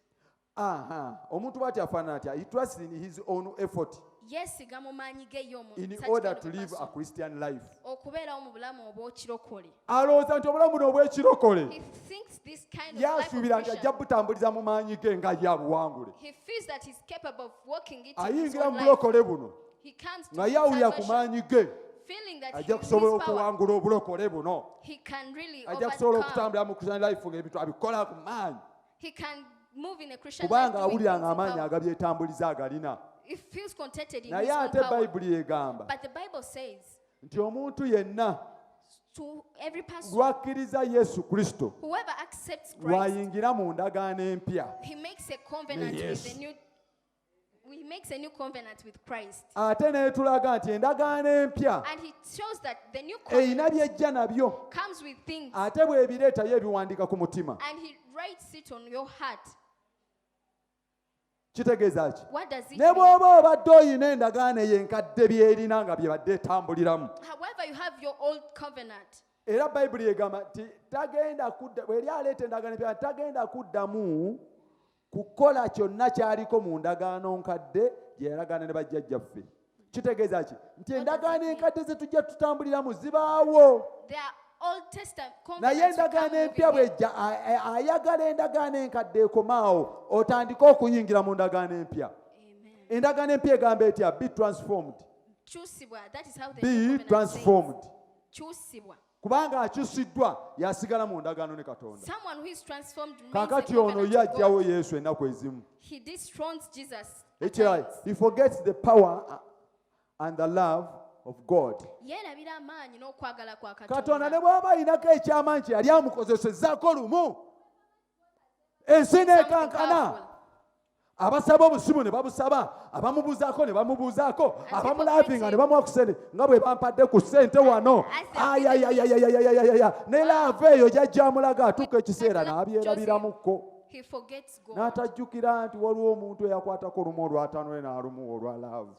Aha, omuntu bw'ati afaanana atya? He trusts in his own effort Yes, gamumanyi ge y'omu- in such order kind of to a live a person. Christian life. Okubeerawo mu bulamu obw'okirokole. Alowooza nti obulamu buno obw'ekirokole He thinks this kind of life of yasuubira nti ajja Christian, butambuliza mu maanyi ge nga ye abuwangule. he feels that he's capable of walking it in his Ayingira own mu life. bulokole buno He comes to nga ye awulira ku salvation, maanyi ge feeling that ajja in his kusobola power, okuwangula obulokole buno. he can really Ajja kusobola overcome. okutambula mu Christian life ng'ebintu abikola ku maanyi. He can move in a Christian life Kubanga doing awulira things nga in amaanyi power. agabyetambuliza agalina. He feels contented in Naye his own ate power. Bayibuli egamba But the Bible says nti omuntu yenna to every person, lw'akkiriza Yesu Kristo whoever accepts Christ, lw'ayingira mu ndagaano empya. he makes a covenant Ne with Yesu. the new. He makes a new covenant with Christ, Ate n'etulaga nti endagaano empya and he shows that the new eyina covenant by'ejja nabyo comes with things, ate bw'ebireeta ye ebiwandiika ku mutima. and he writes it on your heart. Kitegeeza ki? What does it Ne mean? bw'oba obadde oyina endagaano eyo enkadde by'erina nga bye badde etambuliramu. However, you have your old covenant, Era Bayibuli egamba nti tagenda kudda bwe yali aleeta endagaano empya tagenda kuddamu kukola kyonna kyaliko mu ndagaano nkadde gye yalagaana ne bajjajjaffe. Kitegeeza ki? Nti endagaano enkadde ze tujja tutambuliramu zibaawo. there are Old Testament Naye covenants. will endagaano come empya with it. bw'ejja ayagala endagaano enkadde ekomaawo otandike okuyingira mu ndagaano empya. Amen. Endagaano empya egamba etya? Be transformed. Kyusibwa. That is how the Be new covenant transformed. says. Kyusibwa. kubanga akyusiddwa yasigala mu ndagaano ne Katonda. Someone who is transformed remains Kaakati in ono covenant ye with ajjawo God. Yesu ennaku ezimu. He dethrones Jesus. at Ekirala, times. he forgets the power and the love of God. Yeerabira amaanyi n'okwagala kwa Katonda ne Katonda. bw'aba alinako eky'amaanyi kye yali amukozesezzaako lumu, ensi Something n'ekankana. powerful. Abasaba obusimu ne babusaba, abamubuuzaako ne bamubuuzaako, abamulaavinga ne bamuwa ku ssente nga bwe bampadde ku ssente wano. Ayayayayayayayaya, ne laava eyo gy'ajjamulaga atuuka ekiseera n'abyerabiramuko. He forgets God. N'atajjukira nti waliwo omuntu eyakwatako olumu olwataano ne n'alumuwa olwa laavu.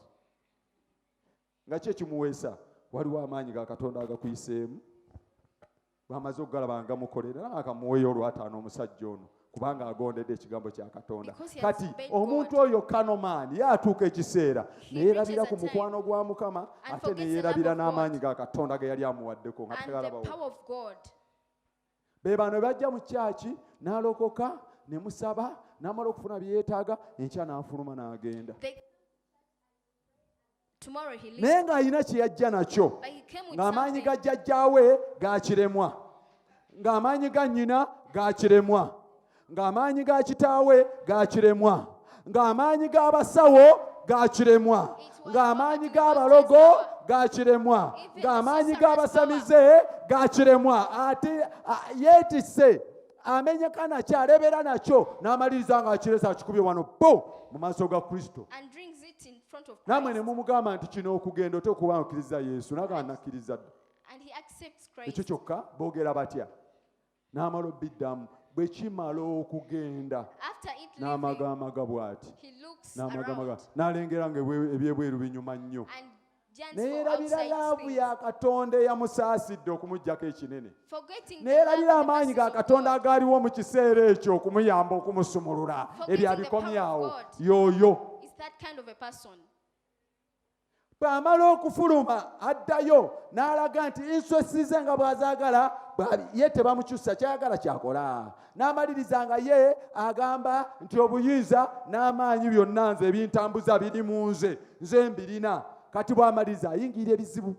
Nga ki ekimuweesa? Waliwo amaanyi ga Katonda agakuyiseemu. Bw'amaze okugalaba nga mukolera akamuweeyo olwataano omusajja ono, kubanga agondedde ekigambo kya Katonda. Because he has Kati obeyed omuntu God. oyo kanomaani ye atuuka ekiseera He ne yeerabira reaches ku a time mukwano gwa Mukama and ate ne forgets the yeerabira love of n'amaanyi God ga Katonda ge yali amuwaddeko nga and the tegalabawo. power of God. Be bano bajja mu kyaki n'alokoka ne musaba n'amala okufuna bye yeetaaga, enkya n'afuluma n'agenda. Tomorrow he leaves. Naye ng'alina kye yajja nakyo, But he came with ng'amaanyi ga something. jjajjaawe gaakiremwa, ng'amaanyi ga nnyina gaakiremwa, ng'amaanyi ga kitaawe gaakiremwa, ng'amaanyi g'abasawo gaakiremwa, ng'amaanyi g'abalogo gaakiremwa, ng'amaanyi g'abasamize gaakiremwa. Ate yeetisse amenyeka nakyo, alebera nakyo, n'amaliriza ng'akiresa akikubye wano bo mu maaso ga Kristo. And brings it in front of Nammwe ne Christ. mumugamba nti kino okugenda ote okuba okkiriza Yesu, naga nakkiriza dda. And he accepts Ekyo Christ. kyokka boogera batya? N'amala obbiddamu, bwe kimala okugenda After it leaving, n'amagamaga bw'ati, he looks n'amagamaga around n'alengera nga ebyebweru binyuma nnyo, and yearns ne for yeerabira outside laavu things, ya Katonda eyamusaasidde okumuggyako ekinene, forgetting ne the love yeerabira and the amaanyi ga mercies of Katonda God. agaaliwo mu kiseera ekyo okumuyamba okumusumulula. Forgetting Ebyo the power abikomyawo, of God. y'oyo. Is that kind of a person. Bw'amala okufuluma addayo n'alaga nti nswe size nga bw'azaagala, ye tebamukyusa, kyayagala kyakola. N'amaliriza nga ye agamba nti obuyinza n'amaanyi byonna nze ebintambuza biri mu nze mbirina. Kati bw'amaliriza ayingira ebizibu.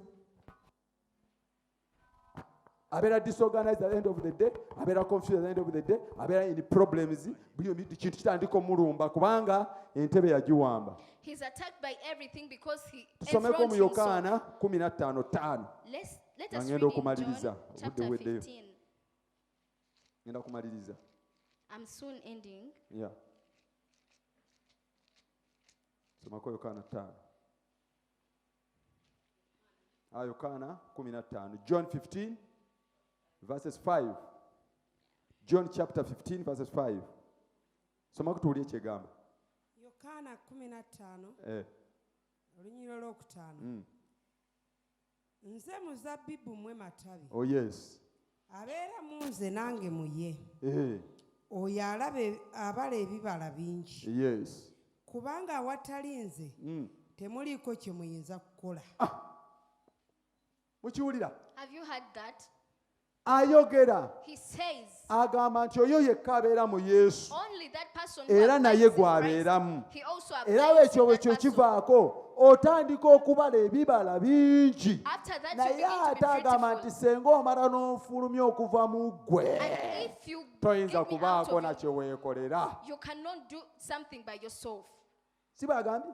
Abeera disorganized at the end of the day, abeera confused at the end of the day, abeera in problems, buli kintu kitandika omulumba kubanga entebe yagiwamba. He's attacked by everything because he Tusomeko mu enthroned himself. Yokaana 15:5. Let us Ngenda read in okumaliriza, John chapter obudde weddeyo. 15. Ngenda kumaliriza. I'm soon ending. Yeah. Somako Yokaana 5. Yokaana 15. John 15 verses 5. John chapter 15 verses 5. Somako tuwulire kyegamba. Yokaana 15 Eh. olunyiriro lwokutaano. Nze muzabbibu mmwe matabi. Oh yes. Abeera mu nze nange mu ye. Eh. Oyo abala ebibala bingi. Yes. Kubanga awatali nze temuliiko kye muyinza kukola. Mukiwulira? Have you heard that? Ayogera He says agamba nti oyo yekka abeera mu Yesu. only that person Era who naye abides in gw'abeeramu. Christ, he also Era abides ekyo in bwe that kyo person. kivaako otandika okubala ebibala bingi, After that, you naye begin to be ate agamba nti fruitful. senga omala n'onfulumya okuva mu ggwe, And if you toyinza give me out kubaako of nakyo weekolera. you cannot do something by yourself. Si bagambye?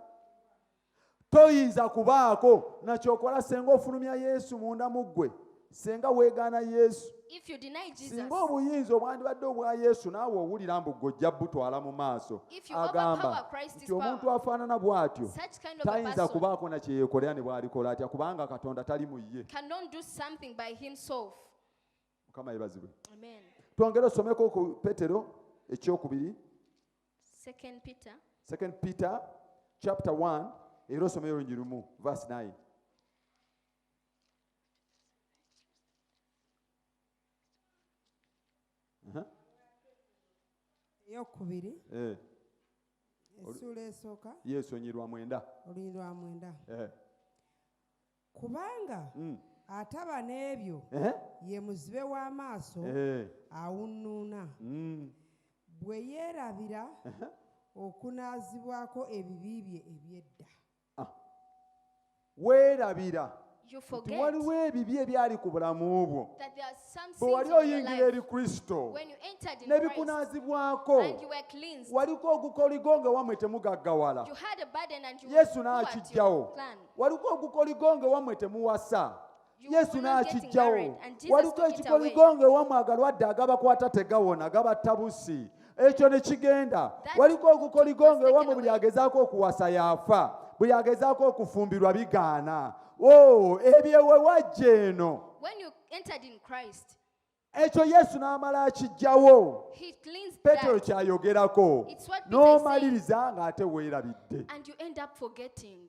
Toyinza kubaako nakyokola senga ofulumya Yesu munda mu ggwe, senga weegaana Yesu. If you deny Jesus, Singa obuyinza obwandibadde obwa Yesu naawe owulira mbu ggwe ojja butwala mu maaso, If you agamba overpower Christ's nti omuntu power, afaanana bw'atyo such kind of a tayinza person kubaako na kye yeekolera ne bw'alikola atya kubanga Katonda tali mu ye. cannot do something by himself. Mukama yebazibwe. Amen. Twongere osomeko ku Petero ekyokubiri, 2 Peter 2 Peter chapter 1, era osomeyo olungi lumu verse 9. Eyokubiri essuula esooka Yeesonyirwa 9. olunyiriro lwa 9. Eh. Kubanga ataba n'ebyo Eh. ye muzibe w'amaaso Eh. awunnuuna bwe yeerabira okunaazibwako ebibi bye eby'edda. Weerabira you nti forget waliwo ebibi ebyali ku bulamu bwo that there are some bwe sins wali in your oyingira life. eri kristo When you entered in ne Christ bikunaazibwako and you were cleansed, waliko ogukoligo nga wammwe temugaggawala you had a burden and you yesu were at your n'akijjawo plan. waliko ogukoligo nga wammwe temuwasa You yesu were not getting n'akijjawo married, and Jesus waliko took it ekikoligo nga ewammwe agalwadde agabakwata tegawona gabatta busi ekyo ne kigenda waliko ogukoligo nga ewammwe buli agezaako okuwasa yaafa buli agezaako okufumbirwa bigaana ebyo we wajja eno When you entered in Christ, ekyo yesu n'amala akijjawo He cleansed petero that, ky'ayogerako It's what Peter n'omaliriza ng'ate weerabidde and you end up forgetting.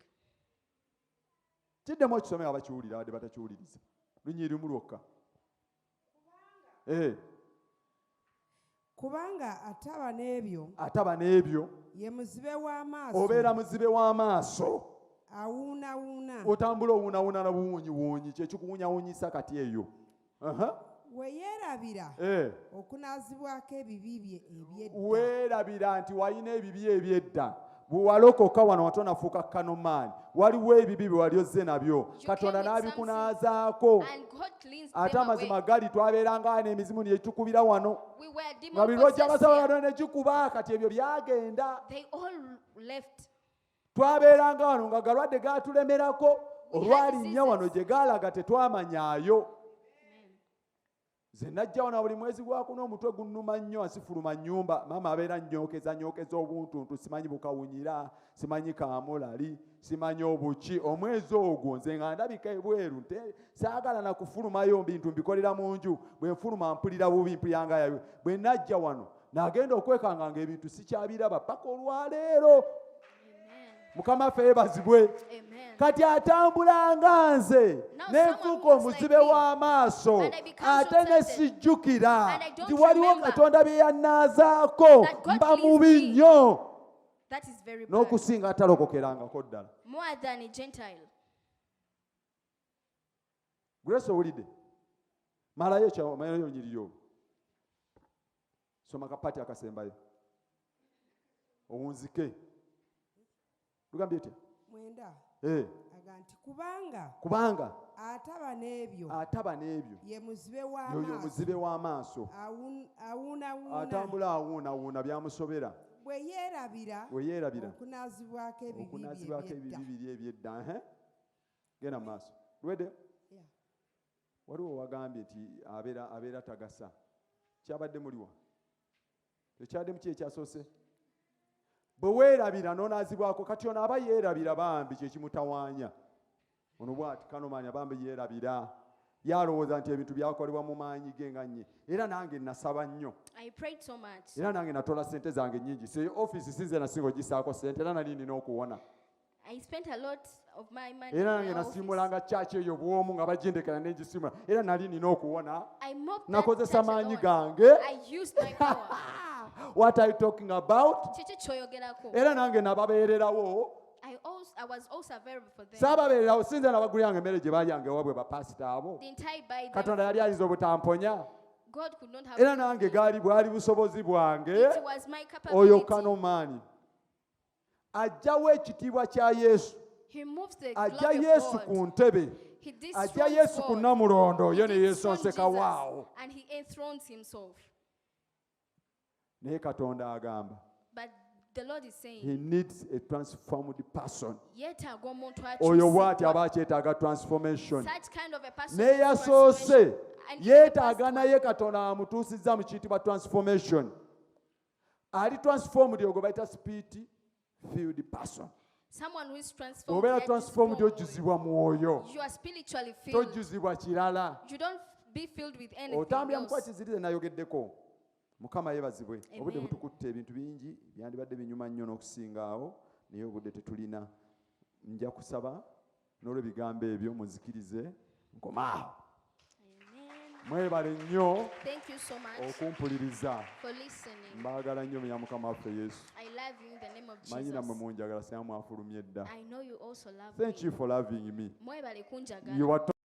kiddemu okisome nga bakiwulira wadde batakiwuliriza lunyiri lumu lwokka kubanga ataba n'ebyo ataba n'ebyo ye muzibe w'amaaso obeera muzibe w'amaaso awuunawuuna otambula owuunawuuna na buwuunyiwuunyi kyekikuwunyawuunyisa kati eyo we yeerabira okunaazibwako ebibi bye ebyedda weerabira nti walina ebibi ebyedda bwe walokoka wano watonafuuka kanomaani waliwo ebibi bye wali ozze nabyo katonda n'abikunaazaako And God cleansed ate them away. amazima gali twabeeranga n'emizimu netukubira wano We were nga demon birojja possessed abasaba here. wano negikuba kati ebyo byagenda They all left. twabeeranga wano nga galwadde gatulemerako We had olwalinnya diseases. wano gye gaalaga tetwamanyaayo nze najja wano buli mwezi gwakuna omutwe gunnuma nnyo asifuluma nnyumba maama abeera nnyokeza obuntuntu simanyi bukawunyira simanyi kamulali simanyi obuki omwezi ogwo nze nga ndabika ebweru saagala nakufulumayo bintu mbikolera mu nju bwe nfuluma mpulira bubi mpuliranga bwe najja wano nagenda okwekanga nga ebintu sikyabiraba paka olwaleero mukama waffe yeebazibwe Amen. kati atambula nze nenfuuka omuzibe w'amaaso ate ne sijjukira nti waliwo katonda bye yannaazaako mba mubi nnyo That is very bad. n'okusinga atalokokerangako ddala More than a Gentile. grace owulidde malayo nyiriri olwo soma kapati akasembayo owunzike lugambye etya mwenda aga nti kubanga ataba n'ebyo ataba n'ebyo ye muzibe yoyo muzibe w'amaaso awuunawuuna atambula awuunawuuna byamusobera bwe yeerabira okunaazibwako ebibi biri ebyedda genda mu maaso lwedde waliwo wagambye nti abeera tagasa kyabadde muliwa ekyaddemu ki ekyasoose bwe weerabira n'onaazibwako kati ono aba yeerabira bambi kyekimutawaanya ono bwati kanomaanya bambi yeerabira yalowooza nti ebintu byakolebwa mu maanyi ge nga nnye era nange nasaba nnyo era nange natola sente zange nnyingi se ofiisi sinze nasinga ogisaako sente era nali nina okuwona era nange nasiimulanga kyaki eyo bwomu nga bagindekera nengisimula era nali nina okuwona nakozesa maanyi gange What are you talking about? Era nange nababeererawo saababeererawo sinze nabaguliranga emmere gye balyanga ewabwe bapasita abo katonda yali ayinza obutamponya era nange bwali busobozi bwange oyo kanomaani ajjawo ekitiibwa kya yesu ajja yesu ku ntebe ajja yesu ku namulondo oyo ne yeesonseka waawo naye katonda agamba he needs a transformed person oyo bw'ati aba akyetaaga transformation neyasoose yeetaaga naye katonda amutuusizza mu kiyitibwa transformation ali transformed ogwo bayita spirit filled person obeera transformed ojjuzibwa mwoyo tojjuzibwa kirala otambula mukwakizirize nayogeddeko mukama yeebazibwe obudde butukutte ebintu bingi byandibadde binyuma nnyo n'okusinga awo naye obudde tetulina nja kusaba n'olwebigambo ebyo muzikirize nkomaawo mwebale nnyo okumpuliriza mbaagala nnyo muya mukama waffe yesu manyi nammwe munjagala singa mwafulumye dda thank you for loving me